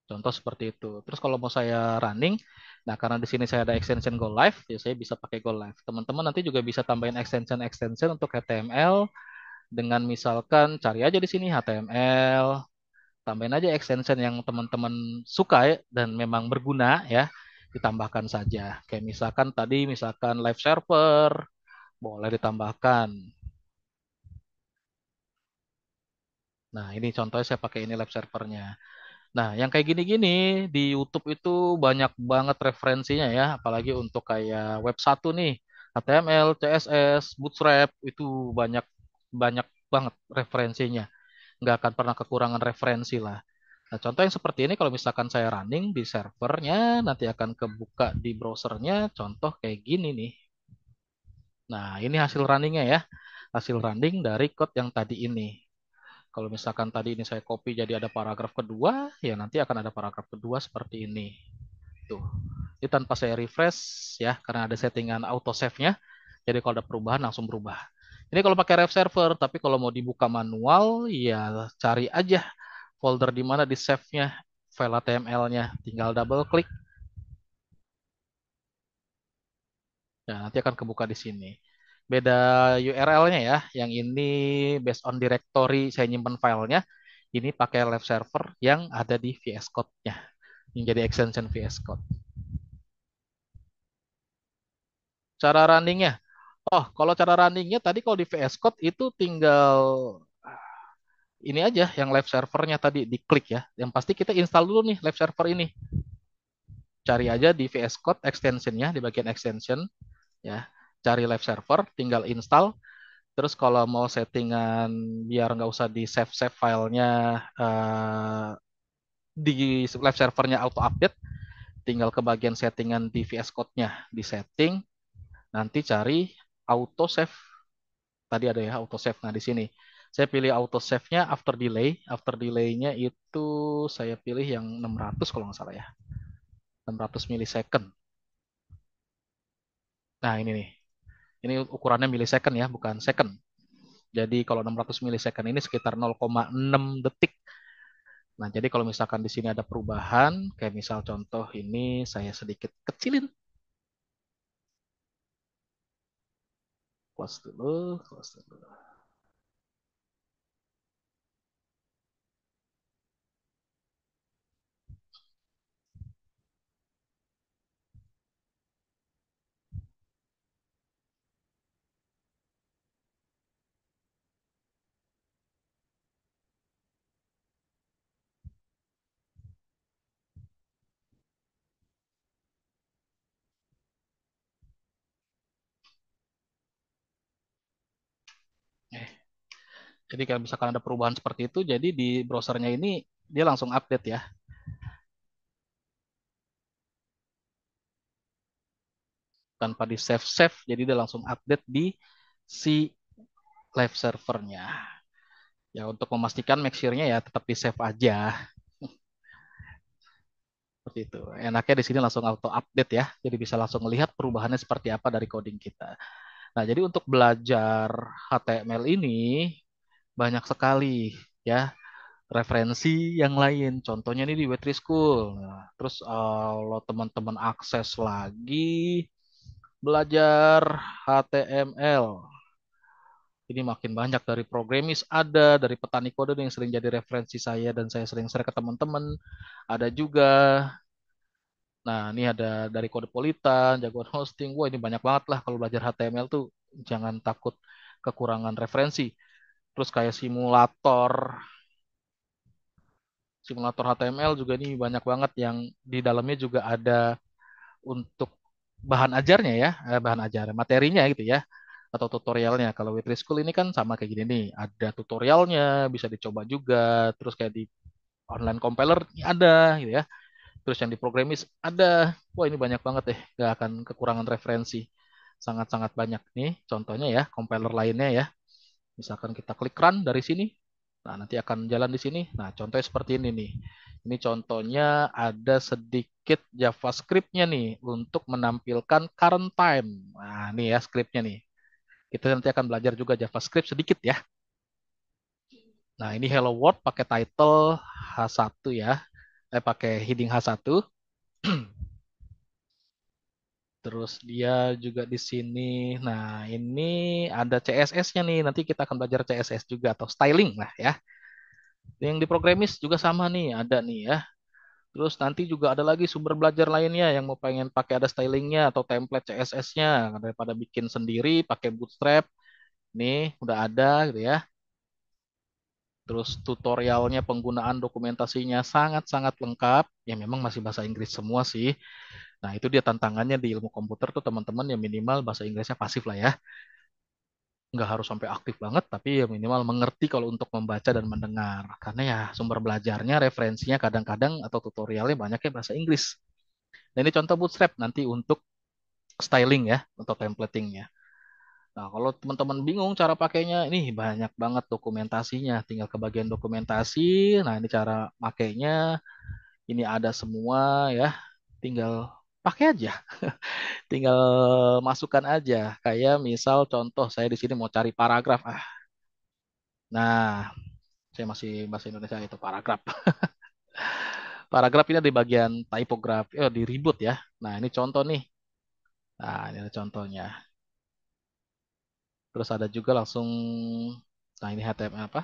Contoh seperti itu. Terus kalau mau saya running, nah karena di sini saya ada extension Go Live, ya saya bisa pakai Go Live. Teman-teman nanti juga bisa tambahin extension-extension untuk HTML dengan misalkan cari aja di sini HTML, tambahin aja extension yang teman-teman suka ya, dan memang berguna ya, ditambahkan saja. Kayak misalkan tadi misalkan live server, boleh ditambahkan. Nah, ini contohnya saya pakai ini live servernya. Nah, yang kayak gini-gini di YouTube itu banyak banget referensinya ya, apalagi untuk kayak web satu nih, HTML, CSS, Bootstrap itu banyak banyak banget referensinya. Nggak akan pernah kekurangan referensi lah. Nah, contoh yang seperti ini kalau misalkan saya running di servernya, nanti akan kebuka di browsernya, contoh kayak gini nih. Nah, ini hasil runningnya ya, hasil running dari code yang tadi ini. Kalau misalkan tadi ini saya copy jadi ada paragraf kedua, ya nanti akan ada paragraf kedua seperti ini. Tuh. Ini tanpa saya refresh ya, karena ada settingan auto save-nya. Jadi kalau ada perubahan langsung berubah. Ini kalau pakai Rev Server, tapi kalau mau dibuka manual, ya cari aja folder di mana di save-nya file HTML-nya. Tinggal double klik, ya nanti akan kebuka di sini. Beda URL-nya ya, yang ini based on directory saya nyimpan filenya. Ini pakai live server yang ada di VS Code-nya, yang jadi extension VS Code. Cara runningnya, oh kalau cara runningnya tadi kalau di VS Code itu tinggal ini aja yang live servernya tadi diklik ya. Yang pasti kita install dulu nih live server ini. Cari aja di VS Code extensionnya di bagian extension ya. Cari live server, tinggal install. Terus kalau mau settingan biar nggak usah di save filenya di live servernya auto update, tinggal ke bagian settingan di VS Code-nya di setting, nanti cari auto save. Tadi ada ya auto save. Nah di sini saya pilih auto save-nya after delay. After delay-nya itu saya pilih yang 600 kalau nggak salah ya. 600 milisecond. Nah ini nih. Ini ukurannya milisecond ya, bukan second. Jadi kalau 600 milisecond ini sekitar 0,6 detik. Nah, jadi kalau misalkan di sini ada perubahan, kayak misal contoh ini saya sedikit kecilin. Close dulu, close dulu. Eh, jadi kalau misalkan ada perubahan seperti itu, jadi di browsernya ini dia langsung update ya, tanpa di save-save, jadi dia langsung update di si live servernya. Ya untuk memastikan make sure-nya ya tetap di save aja. Seperti itu. Enaknya di sini langsung auto update ya. Jadi bisa langsung melihat perubahannya seperti apa dari coding kita. Nah, jadi untuk belajar HTML ini banyak sekali ya referensi yang lain. Contohnya ini di Wetri School. Nah, terus kalau teman-teman akses lagi belajar HTML. Ini makin banyak dari programmis ada, dari petani kode yang sering jadi referensi saya dan saya sering share ke teman-teman. Ada juga. Nah, ini ada dari kode politan, jagoan hosting. Wah, ini banyak banget lah kalau belajar HTML tuh. Jangan takut kekurangan referensi. Terus kayak simulator, simulator HTML juga ini banyak banget yang di dalamnya juga ada untuk bahan ajarnya ya, bahan ajar materinya gitu ya, atau tutorialnya. Kalau Witri School ini kan sama kayak gini nih, ada tutorialnya, bisa dicoba juga. Terus kayak di online compiler ada gitu ya. Terus yang di programmis ada. Wah ini banyak banget deh, gak akan kekurangan referensi. Sangat-sangat banyak nih contohnya ya, compiler lainnya ya. Misalkan kita klik run dari sini, nah nanti akan jalan di sini. Nah contohnya seperti ini nih. Ini contohnya ada sedikit JavaScript-nya nih untuk menampilkan current time. Nah ini ya script-nya nih. Kita nanti akan belajar juga JavaScript sedikit ya. Nah ini Hello World pakai title H1 ya. Pakai heading H1. Terus dia juga di sini. Nah, ini ada CSS-nya nih. Nanti kita akan belajar CSS juga atau styling lah ya. Yang di programmis juga sama nih, ada nih ya. Terus nanti juga ada lagi sumber belajar lainnya yang mau pengen pakai ada stylingnya atau template CSS-nya daripada bikin sendiri pakai Bootstrap. Nih udah ada gitu ya. Terus tutorialnya penggunaan dokumentasinya sangat-sangat lengkap. Ya memang masih bahasa Inggris semua sih. Nah itu dia tantangannya di ilmu komputer tuh teman-teman yang minimal bahasa Inggrisnya pasif lah ya. Nggak harus sampai aktif banget, tapi ya minimal mengerti kalau untuk membaca dan mendengar. Karena ya sumber belajarnya, referensinya kadang-kadang atau tutorialnya banyaknya bahasa Inggris. Nah ini contoh Bootstrap nanti untuk styling ya, untuk templatingnya. Nah kalau teman-teman bingung cara pakainya, ini banyak banget dokumentasinya. Tinggal ke bagian dokumentasi, nah ini cara pakainya, ini ada semua ya. Tinggal pakai aja, tinggal masukkan aja. Kayak misal contoh saya di sini mau cari paragraf. Nah, saya masih bahasa Indonesia itu paragraf. Paragraf ini di bagian tipografi, di ribut ya. Nah, ini contoh nih. Nah, ini ada contohnya. Terus ada juga langsung Nah, ini HTML apa?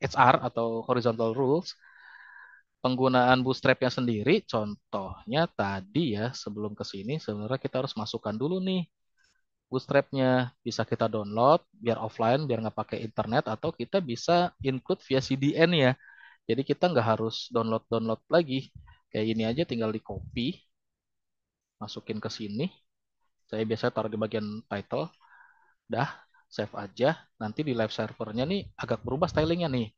HR atau horizontal rules. Penggunaan bootstrapnya sendiri, contohnya tadi ya, sebelum ke sini sebenarnya kita harus masukkan dulu nih bootstrapnya. Bisa kita download biar offline, biar nggak pakai internet, atau kita bisa include via CDN ya. Jadi kita nggak harus download-download lagi. Kayak ini aja tinggal di copy, masukin ke sini. Saya biasanya taruh di bagian title. Dah, save aja. Nanti di live servernya nih agak berubah stylingnya nih.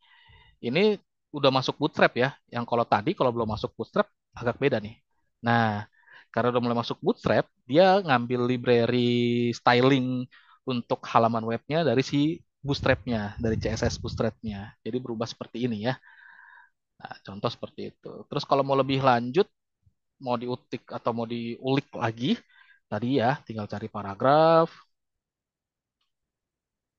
Ini udah masuk bootstrap ya. Yang kalau tadi kalau belum masuk bootstrap agak beda nih. Nah, karena udah mulai masuk bootstrap, dia ngambil library styling untuk halaman webnya dari si bootstrapnya, dari CSS bootstrapnya. Jadi berubah seperti ini ya. Nah, contoh seperti itu. Terus kalau mau lebih lanjut, mau diutik atau mau diulik lagi, tadi ya tinggal cari paragraf.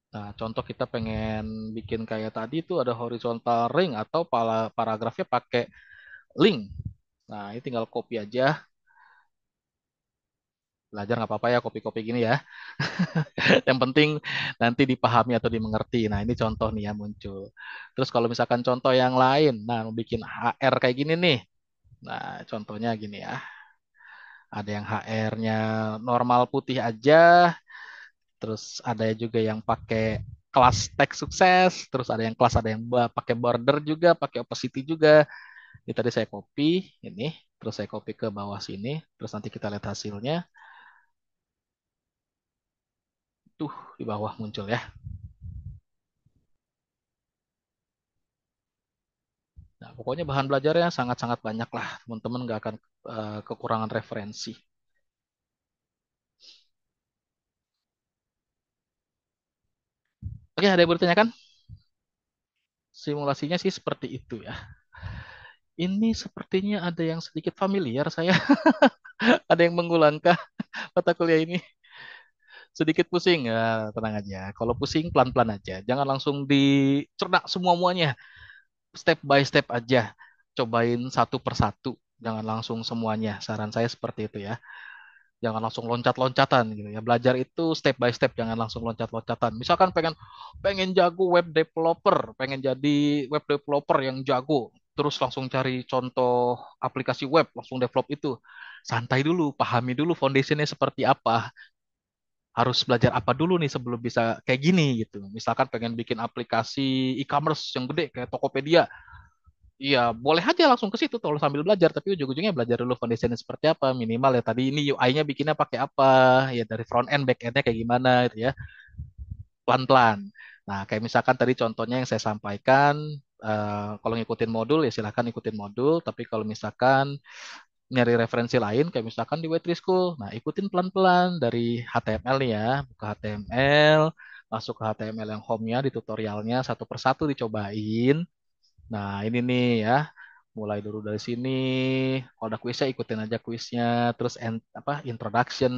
Nah, contoh kita pengen bikin kayak tadi itu ada horizontal ring atau paragrafnya pakai link. Nah, ini tinggal copy aja. Belajar nggak apa-apa ya, copy-copy gini ya. Yang penting nanti dipahami atau dimengerti. Nah, ini contoh nih ya muncul. Terus kalau misalkan contoh yang lain, nah mau bikin HR kayak gini nih. Nah, contohnya gini ya. Ada yang HR-nya normal putih aja, terus ada juga yang pakai kelas teks sukses, terus ada yang kelas ada yang pakai border juga, pakai opacity juga. Ini tadi saya copy ini, terus saya copy ke bawah sini, terus nanti kita lihat hasilnya. Tuh di bawah muncul ya. Nah, pokoknya bahan belajarnya sangat-sangat banyak lah. Teman-teman nggak akan kekurangan referensi. Oke, ada yang bertanyakan? Simulasinya sih seperti itu ya. Ini sepertinya ada yang sedikit familiar saya. Ada yang mengulangkah mata kuliah ini? Sedikit pusing, ya, tenang aja. Kalau pusing pelan-pelan aja. Jangan langsung dicerna semua-muanya. Step by step aja. Cobain satu per satu. Jangan langsung semuanya. Saran saya seperti itu ya. Jangan langsung loncat-loncatan gitu ya. Belajar itu step by step, jangan langsung loncat-loncatan. Misalkan pengen pengen jago web developer, pengen jadi web developer yang jago, terus langsung cari contoh aplikasi web, langsung develop itu. Santai dulu, pahami dulu foundationnya seperti apa. Harus belajar apa dulu nih sebelum bisa kayak gini gitu. Misalkan pengen bikin aplikasi e-commerce yang gede kayak Tokopedia, iya, boleh aja langsung ke situ kalau sambil belajar, tapi ujung-ujungnya belajar dulu foundationnya seperti apa, minimal ya tadi ini UI-nya bikinnya pakai apa, ya dari front end, back end-nya kayak gimana gitu ya, pelan-pelan. Nah, kayak misalkan tadi contohnya yang saya sampaikan, kalau ngikutin modul ya silahkan ikutin modul, tapi kalau misalkan nyari referensi lain, kayak misalkan di Wetri School, nah ikutin pelan-pelan dari HTML nih ya, buka HTML, masuk ke HTML yang home-nya di tutorialnya, satu persatu dicobain. Nah, ini nih ya. Mulai dulu dari sini. Kalau ada kuisnya ikutin aja kuisnya. Terus introduction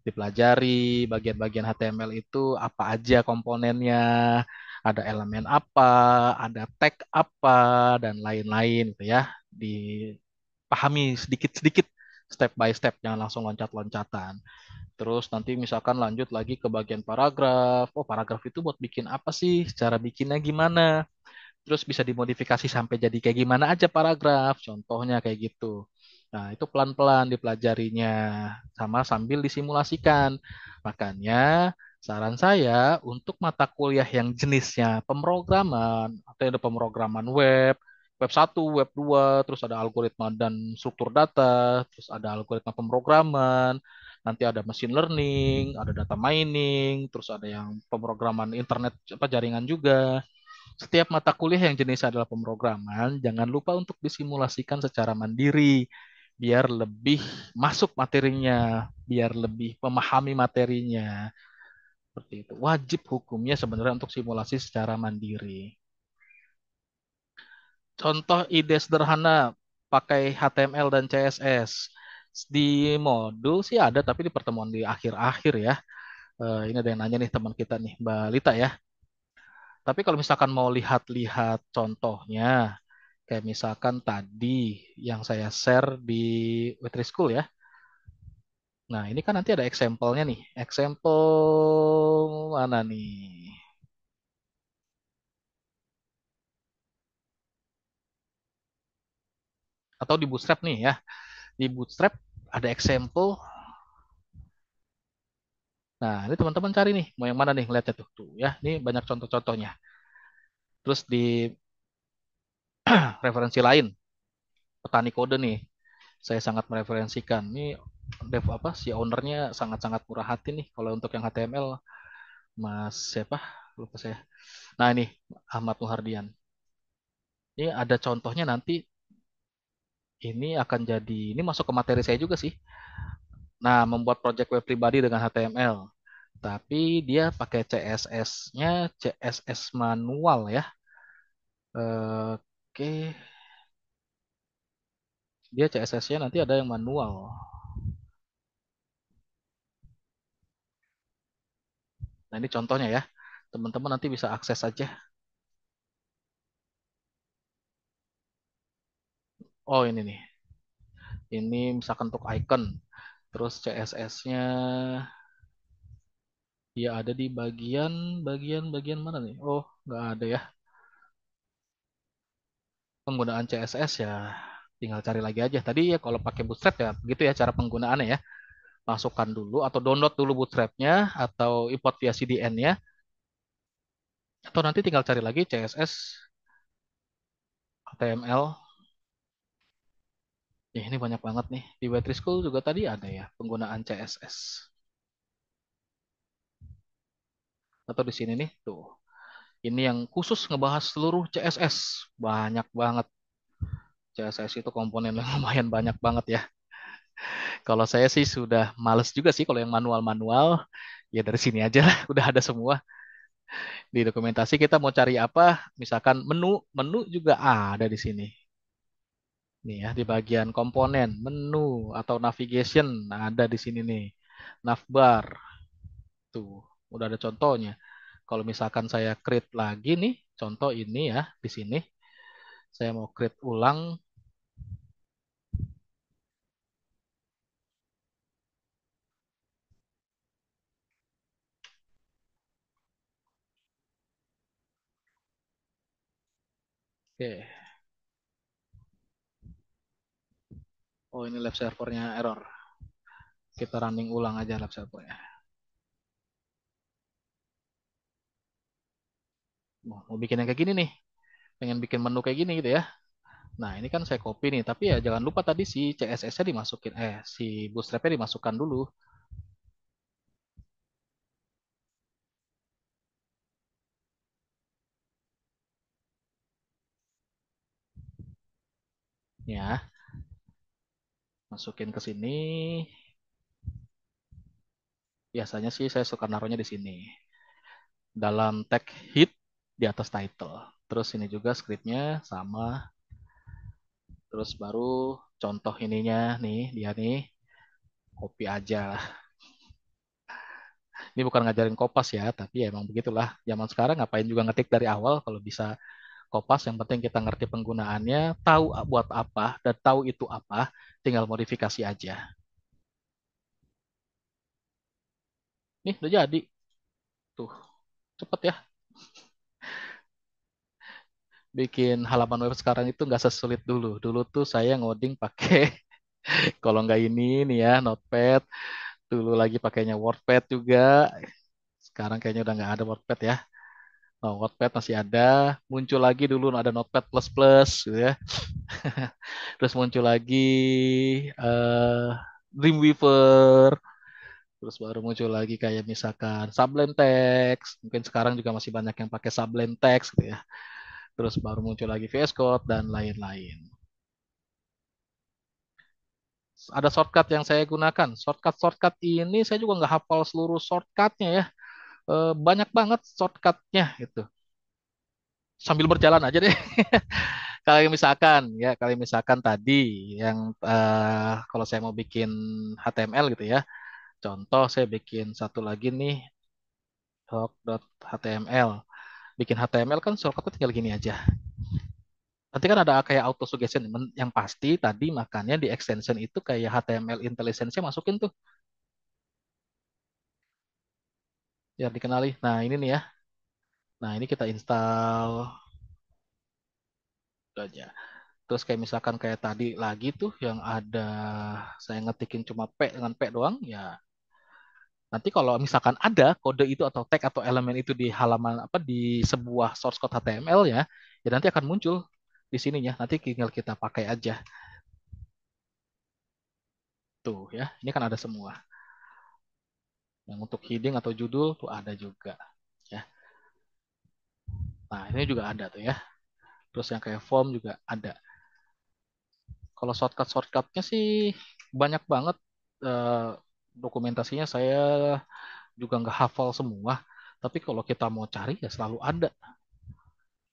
dipelajari bagian-bagian HTML itu apa aja komponennya, ada elemen apa, ada tag apa dan lain-lain gitu ya. Dipahami sedikit-sedikit step by step, jangan langsung loncat-loncatan. Terus nanti misalkan lanjut lagi ke bagian paragraf. Oh, paragraf itu buat bikin apa sih? Cara bikinnya gimana? Terus bisa dimodifikasi sampai jadi kayak gimana aja paragraf, contohnya kayak gitu. Nah, itu pelan-pelan dipelajarinya, sama sambil disimulasikan. Makanya, saran saya untuk mata kuliah yang jenisnya pemrograman, atau ada pemrograman web, web satu, web 2, terus ada algoritma dan struktur data, terus ada algoritma pemrograman, nanti ada machine learning, ada data mining, terus ada yang pemrograman internet apa jaringan juga. Setiap mata kuliah yang jenisnya adalah pemrograman, jangan lupa untuk disimulasikan secara mandiri, biar lebih masuk materinya, biar lebih memahami materinya. Seperti itu. Wajib hukumnya sebenarnya untuk simulasi secara mandiri. Contoh ide sederhana pakai HTML dan CSS. Di modul sih ada, tapi di pertemuan di akhir-akhir ya. Ini ada yang nanya nih teman kita nih, Mbak Lita ya. Tapi kalau misalkan mau lihat-lihat contohnya, kayak misalkan tadi yang saya share di Wetri School ya. Nah, ini kan nanti ada example-nya nih. Example mana nih? atau di Bootstrap nih ya. Di Bootstrap ada example. Nah, ini teman-teman cari nih, mau yang mana nih ngeliatnya tuh. Tuh ya, ini banyak contoh-contohnya. Terus di referensi lain, petani kode nih, saya sangat mereferensikan. Ini dev apa si ownernya sangat-sangat murah hati nih kalau untuk yang HTML. Mas siapa? Lupa saya. Nah, ini Ahmad Muhardian. Ini ada contohnya nanti ini akan jadi ini masuk ke materi saya juga sih. Nah, membuat project web pribadi dengan HTML. Tapi dia pakai CSS-nya CSS manual ya. Oke, dia CSS-nya nanti ada yang manual. Nah, ini contohnya ya. Teman-teman nanti bisa akses aja. Oh, ini nih. Ini misalkan untuk icon. Terus CSS-nya dia ada di bagian mana nih? Oh, nggak ada ya. Penggunaan CSS ya tinggal cari lagi aja. Tadi ya kalau pakai Bootstrap ya begitu ya cara penggunaannya ya. Masukkan dulu atau download dulu Bootstrap-nya atau import via CDN-nya atau nanti tinggal cari lagi CSS HTML. Ya, ini banyak banget nih. Di Web3 School juga tadi ada ya penggunaan CSS. Atau di sini nih tuh. Ini yang khusus ngebahas seluruh CSS. Banyak banget. CSS itu komponen yang lumayan banyak banget ya. Kalau saya sih sudah males juga sih kalau yang manual-manual. Ya dari sini aja lah, udah ada semua. Di dokumentasi kita mau cari apa, misalkan menu, menu juga ada di sini. Nih ya, di bagian komponen, menu atau navigation ada di sini nih. Navbar, tuh, udah ada contohnya. Kalau misalkan saya create lagi nih, contoh ini ya, di sini. Saya mau create ulang. Oke. Oh, ini lab servernya error. Kita running ulang aja lab servernya. Mau bikin yang kayak gini nih. Pengen bikin menu kayak gini gitu ya. Nah, ini kan saya copy nih, tapi ya jangan lupa tadi si CSS-nya dimasukin, si bootstrap-nya dimasukkan dulu. Ya, masukin ke sini. Biasanya sih saya suka naruhnya di sini. Dalam tag head di atas title. Terus ini juga scriptnya sama. Terus baru contoh ininya nih, dia nih, copy aja. Ini bukan ngajarin kopas ya, tapi ya emang begitulah. Zaman sekarang ngapain juga ngetik dari awal kalau bisa kopas, yang penting kita ngerti penggunaannya, tahu buat apa, dan tahu itu apa, tinggal modifikasi aja. Nih, udah jadi. Tuh, cepet ya. Bikin halaman web sekarang itu nggak sesulit dulu. Dulu tuh saya ngoding pakai, kalau nggak ini nih ya, Notepad. Dulu lagi pakainya WordPad juga. Sekarang kayaknya udah nggak ada WordPad ya. Oh, WordPad masih ada. Muncul lagi dulu ada Notepad plus plus gitu ya. Terus muncul lagi eh Dreamweaver. Terus baru muncul lagi kayak misalkan Sublime Text. Mungkin sekarang juga masih banyak yang pakai Sublime Text gitu ya. Terus baru muncul lagi VS Code dan lain-lain. Ada shortcut yang saya gunakan. Shortcut-shortcut ini saya juga nggak hafal seluruh shortcutnya ya. Banyak banget shortcutnya gitu. Sambil berjalan aja deh. Kalau misalkan tadi yang kalau saya mau bikin HTML gitu ya. Contoh saya bikin satu lagi nih doc.html. Bikin HTML kan shortcutnya tinggal gini aja. Nanti kan ada kayak auto suggestion yang pasti tadi makanya di extension itu kayak HTML IntelliSense masukin tuh biar dikenali. Nah, ini nih ya. Nah, ini kita install. Itu aja. Terus kayak misalkan kayak tadi lagi tuh yang ada saya ngetikin cuma P dengan P doang, ya nanti kalau misalkan ada kode itu atau tag atau elemen itu di halaman apa di sebuah source code HTML ya, ya nanti akan muncul di sininya. Nanti tinggal kita pakai aja tuh ya. Ini kan ada semua. Yang untuk heading atau judul tuh ada juga ya. Nah, ini juga ada tuh ya. Terus yang kayak form juga ada. Kalau shortcut-shortcutnya sih banyak banget. Eh, Dokumentasinya saya juga nggak hafal semua. Tapi kalau kita mau cari ya selalu ada.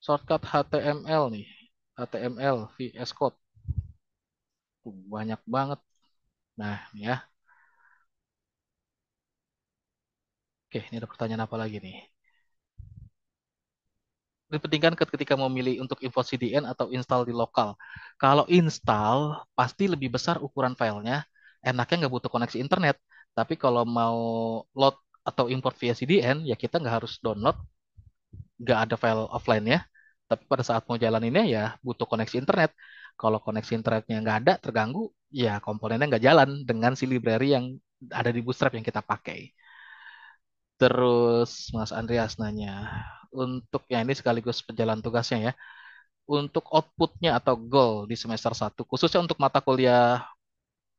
Shortcut HTML nih. HTML, VS Code. Tuh, banyak banget. Nah, ini ya. Oke, ini ada pertanyaan apa lagi nih? Dipentingkan ketika mau milih untuk info CDN atau install di lokal. Kalau install, pasti lebih besar ukuran filenya. Enaknya nggak butuh koneksi internet. Tapi kalau mau load atau import via CDN, ya kita nggak harus download, nggak ada file offline ya. Tapi pada saat mau jalan ini ya butuh koneksi internet. Kalau koneksi internetnya nggak ada, terganggu, ya komponennya nggak jalan dengan si library yang ada di Bootstrap yang kita pakai. Terus Mas Andreas nanya, untuk yang ini sekaligus penjalan tugasnya ya, untuk outputnya atau goal di semester satu khususnya untuk mata kuliah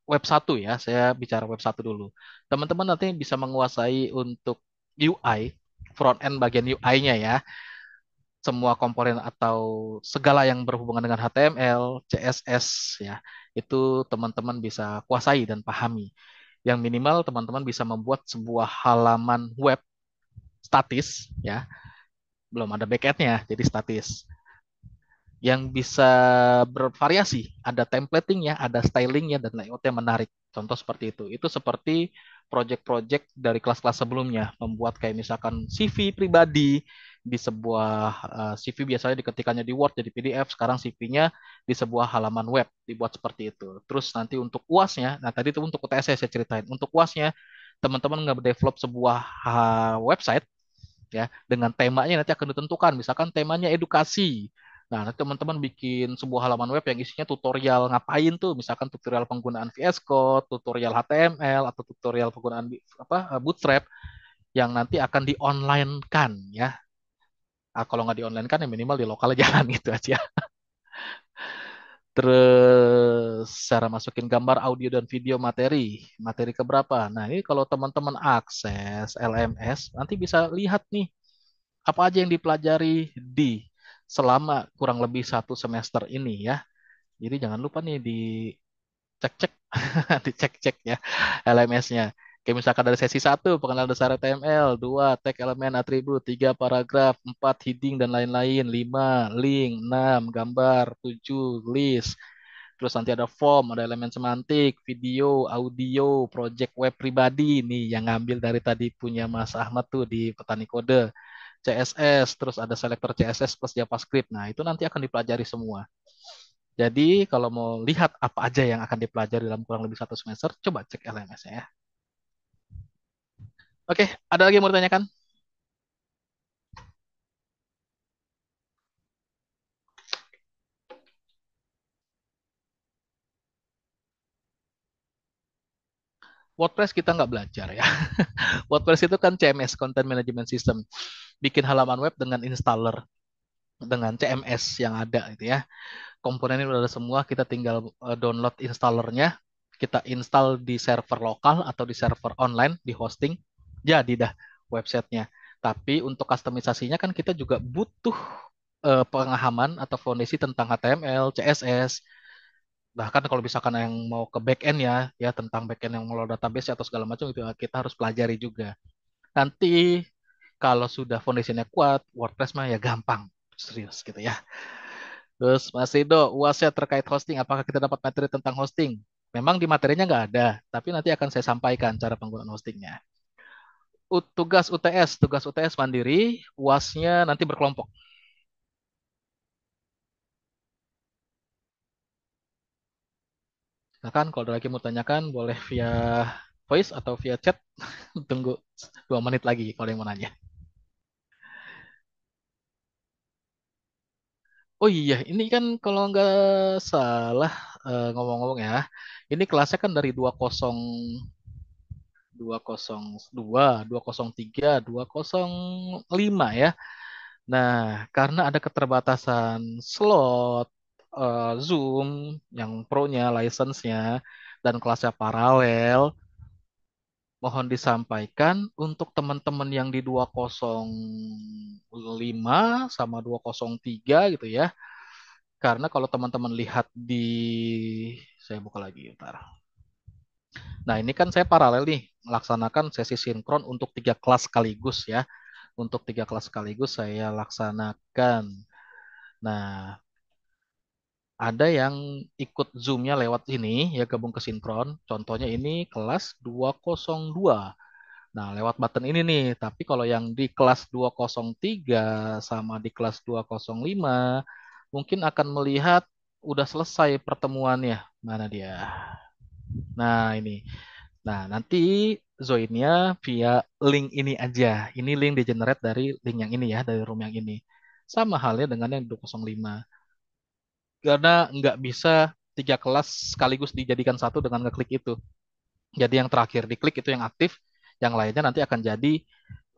web satu ya, saya bicara web satu dulu. Teman-teman nanti bisa menguasai untuk UI, front end bagian UI-nya ya, semua komponen atau segala yang berhubungan dengan HTML, CSS ya, itu teman-teman bisa kuasai dan pahami. Yang minimal teman-teman bisa membuat sebuah halaman web statis ya, belum ada backend-nya, jadi statis yang bisa bervariasi, ada templatingnya, ada stylingnya, dan layoutnya menarik. Contoh seperti itu. Itu seperti project-project dari kelas-kelas sebelumnya, membuat kayak misalkan CV pribadi di sebuah CV biasanya diketikannya di Word jadi PDF, sekarang CV-nya di sebuah halaman web dibuat seperti itu. Terus nanti untuk UAS-nya, nah tadi itu untuk UTS saya ceritain. Untuk UAS-nya, teman-teman nggak develop sebuah website ya dengan temanya nanti akan ditentukan misalkan temanya edukasi. Nah, nanti teman-teman bikin sebuah halaman web yang isinya tutorial ngapain tuh, misalkan tutorial penggunaan VS Code, tutorial HTML atau tutorial penggunaan Bootstrap yang nanti akan di-online-kan ya. Nah, kalau nggak di-online kan ya minimal di lokal jalan gitu aja. Terus cara masukin gambar, audio, dan video materi. Materi keberapa? Nah, ini kalau teman-teman akses LMS, nanti bisa lihat nih apa aja yang dipelajari di selama kurang lebih satu semester ini ya. Jadi jangan lupa nih dicek-cek, dicek-cek ya LMS-nya. Kayak misalkan dari sesi satu pengenalan dasar HTML, 2 tag elemen atribut, 3 paragraf, 4 heading dan lain-lain, 5 link, 6 gambar, 7 list. Terus nanti ada form, ada elemen semantik, video, audio, project web pribadi nih yang ngambil dari tadi punya Mas Ahmad tuh di Petani Kode. CSS, terus ada selektor CSS plus JavaScript. Nah, itu nanti akan dipelajari semua. Jadi, kalau mau lihat apa aja yang akan dipelajari dalam kurang lebih satu semester, coba cek LMS-nya ya. Oke, ada lagi yang mau ditanyakan? WordPress kita nggak belajar ya. WordPress itu kan CMS, Content Management System. Bikin halaman web dengan installer, dengan CMS yang ada gitu ya. Komponennya udah ada semua, kita tinggal download installernya, kita install di server lokal atau di server online, di hosting, jadi dah websitenya. Tapi untuk kustomisasinya kan kita juga butuh pemahaman atau fondasi tentang HTML, CSS, bahkan kalau misalkan yang mau ke backend ya, ya tentang backend yang mau database atau segala macam itu kita harus pelajari juga. Nanti kalau sudah fondasinya kuat, WordPress mah ya gampang, serius gitu ya. Terus Mas Rido, UASnya terkait hosting, apakah kita dapat materi tentang hosting? Memang di materinya nggak ada, tapi nanti akan saya sampaikan cara penggunaan hostingnya. Tugas UTS mandiri, UASnya nanti berkelompok. Silakan kalau ada lagi mau tanyakan, boleh via voice atau via chat. Tunggu 2 menit lagi kalau yang mau nanya. Oh iya, ini kan kalau nggak salah ngomong-ngomong ya, ini kelasnya kan dari 202, 203, 205 ya. Nah, karena ada keterbatasan slot Zoom yang pro-nya, license-nya, dan kelasnya paralel, mohon disampaikan untuk teman-teman yang di 205 sama 203 gitu ya. Karena kalau teman-teman lihat di, saya buka lagi, ntar. Nah, ini kan saya paralel nih, melaksanakan sesi sinkron untuk 3 kelas sekaligus ya. Untuk 3 kelas sekaligus saya laksanakan. Nah, ada yang ikut Zoom-nya lewat ini, ya gabung ke sinkron. Contohnya ini kelas 202. Nah, lewat button ini nih. Tapi kalau yang di kelas 203 sama di kelas 205, mungkin akan melihat udah selesai pertemuannya. Mana dia? Nah, ini. Nah, nanti join-nya via link ini aja. Ini link di-generate dari link yang ini ya, dari room yang ini. Sama halnya dengan yang 205. Karena nggak bisa 3 kelas sekaligus dijadikan satu dengan ngeklik itu. Jadi yang terakhir diklik itu yang aktif, yang lainnya nanti akan jadi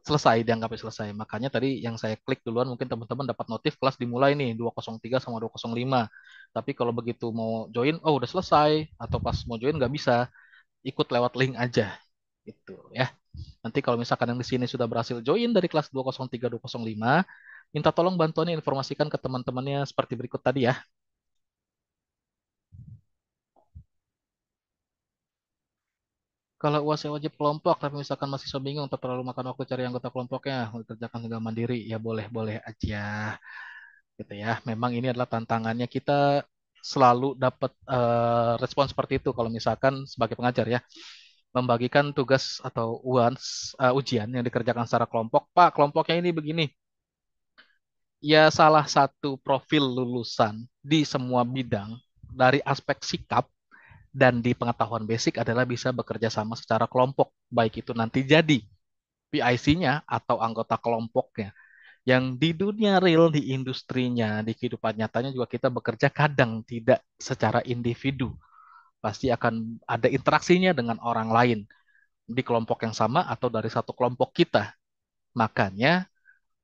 selesai, dianggapnya selesai. Makanya tadi yang saya klik duluan mungkin teman-teman dapat notif kelas dimulai nih 203 sama 205. Tapi kalau begitu mau join, oh udah selesai. Atau pas mau join nggak bisa, ikut lewat link aja. Gitu ya. Nanti kalau misalkan yang di sini sudah berhasil join dari kelas 203, 205, minta tolong bantuannya informasikan ke teman-temannya seperti berikut tadi ya. Kalau UAS wajib kelompok, tapi misalkan mahasiswa bingung atau terlalu makan waktu cari anggota kelompoknya, mau dikerjakan dengan mandiri, ya boleh-boleh aja, gitu ya. Memang ini adalah tantangannya kita selalu dapat respon seperti itu kalau misalkan sebagai pengajar ya, membagikan tugas atau ujian yang dikerjakan secara kelompok. Pak, kelompoknya ini begini. Ya salah satu profil lulusan di semua bidang dari aspek sikap dan di pengetahuan basic adalah bisa bekerja sama secara kelompok, baik itu nanti jadi PIC-nya atau anggota kelompoknya. Yang di dunia real, di industrinya, di kehidupan nyatanya juga kita bekerja kadang tidak secara individu. Pasti akan ada interaksinya dengan orang lain di kelompok yang sama atau dari satu kelompok kita. Makanya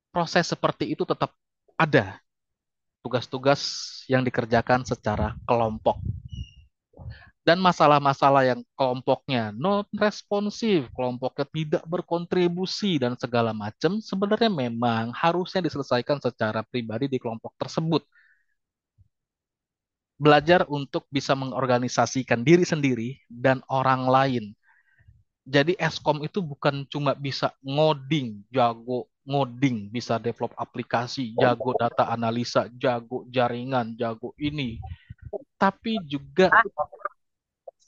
proses seperti itu tetap ada, tugas-tugas yang dikerjakan secara kelompok. Dan masalah-masalah yang kelompoknya non responsif, kelompoknya tidak berkontribusi dan segala macam sebenarnya memang harusnya diselesaikan secara pribadi di kelompok tersebut. Belajar untuk bisa mengorganisasikan diri sendiri dan orang lain. Jadi Eskom itu bukan cuma bisa ngoding, jago ngoding, bisa develop aplikasi, jago data analisa, jago jaringan, jago ini, tapi juga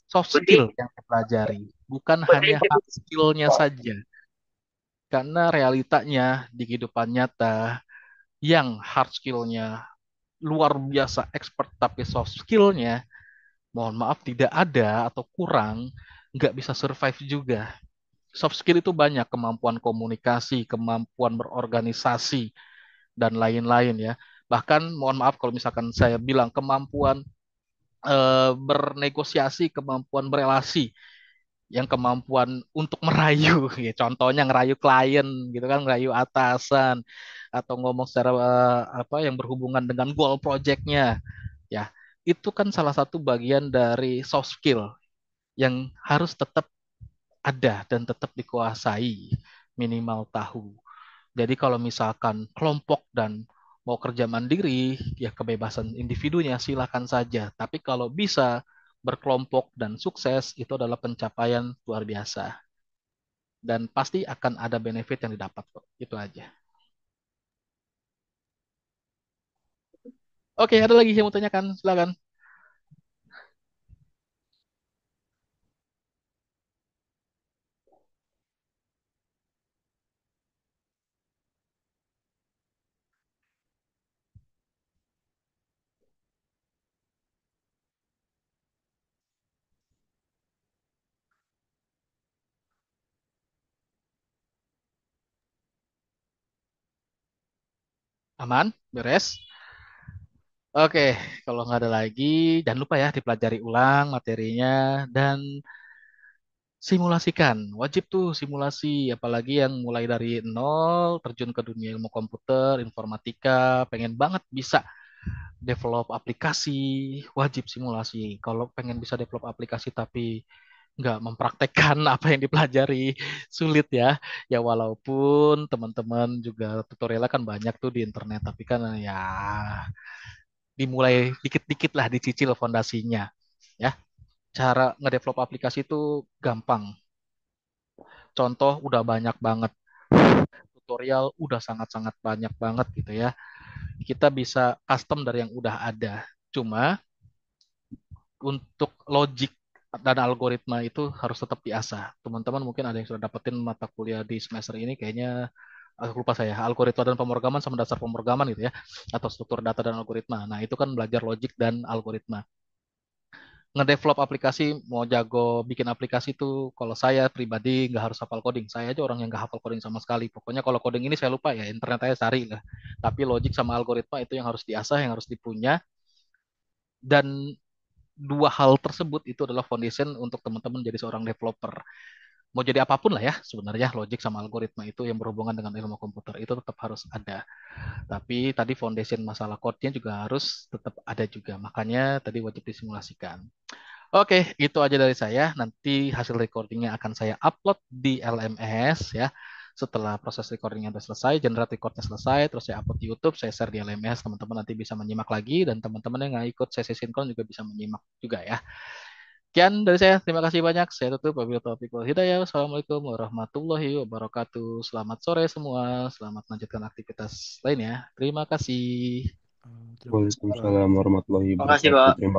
soft skill yang dipelajari, bukan hanya hard skill-nya saja. Karena realitanya di kehidupan nyata, yang hard skill-nya luar biasa expert tapi soft skill-nya, mohon maaf tidak ada atau kurang, nggak bisa survive juga. Soft skill itu banyak, kemampuan komunikasi, kemampuan berorganisasi, dan lain-lain ya. Bahkan mohon maaf kalau misalkan saya bilang kemampuan bernegosiasi, kemampuan berelasi, yang kemampuan untuk merayu, ya, contohnya ngerayu klien gitu kan, ngerayu atasan, atau ngomong secara apa yang berhubungan dengan goal projectnya, ya itu kan salah satu bagian dari soft skill yang harus tetap ada dan tetap dikuasai, minimal tahu. Jadi kalau misalkan kelompok dan mau kerja mandiri, ya kebebasan individunya silakan saja. Tapi kalau bisa berkelompok dan sukses, itu adalah pencapaian luar biasa. Dan pasti akan ada benefit yang didapat kok. Itu aja. Oke, ada lagi yang mau tanyakan? Silakan. Aman? Beres? Oke, kalau nggak ada lagi, jangan lupa ya dipelajari ulang materinya dan simulasikan. Wajib tuh simulasi, apalagi yang mulai dari nol, terjun ke dunia ilmu komputer, informatika, pengen banget bisa develop aplikasi, wajib simulasi. Kalau pengen bisa develop aplikasi tapi nggak mempraktekkan apa yang dipelajari, sulit ya. Ya walaupun teman-teman juga tutorialnya kan banyak tuh di internet, tapi kan ya dimulai dikit-dikit lah dicicil fondasinya. Ya, cara ngedevelop aplikasi itu gampang. Contoh udah banyak banget, tutorial udah sangat-sangat banyak banget gitu ya. Kita bisa custom dari yang udah ada. Cuma untuk logik dan algoritma itu harus tetap diasah. Teman-teman mungkin ada yang sudah dapetin mata kuliah di semester ini, kayaknya aku lupa saya, algoritma dan pemrograman sama dasar pemrograman gitu ya, atau struktur data dan algoritma. Nah, itu kan belajar logik dan algoritma. Ngedevelop aplikasi, mau jago bikin aplikasi itu, kalau saya pribadi nggak harus hafal coding. Saya aja orang yang nggak hafal coding sama sekali. Pokoknya kalau coding ini saya lupa ya, internet aja cari lah. Tapi logik sama algoritma itu yang harus diasah, yang harus dipunya. Dan dua hal tersebut itu adalah foundation untuk teman-teman jadi seorang developer. Mau jadi apapun lah ya, sebenarnya logik sama algoritma itu yang berhubungan dengan ilmu komputer itu tetap harus ada. Tapi tadi foundation masalah code-nya juga harus tetap ada juga. Makanya tadi wajib disimulasikan. Oke, itu aja dari saya. Nanti hasil recordingnya akan saya upload di LMS ya. Setelah proses recordingnya sudah selesai, generate recordnya selesai, terus saya upload di YouTube, saya share di LMS, teman-teman nanti bisa menyimak lagi, dan teman-teman yang nggak ikut sesi sinkron juga bisa menyimak juga ya. Sekian dari saya, terima kasih banyak. Saya tutup. Wabillahi taufiq wal hidayah. Wassalamualaikum warahmatullahi wabarakatuh. Selamat sore semua, selamat melanjutkan aktivitas lainnya. Terima kasih. Terima kasih, Pak. Waalaikumsalam warahmatullahi Makasih, wabarakatuh. Pak. Terima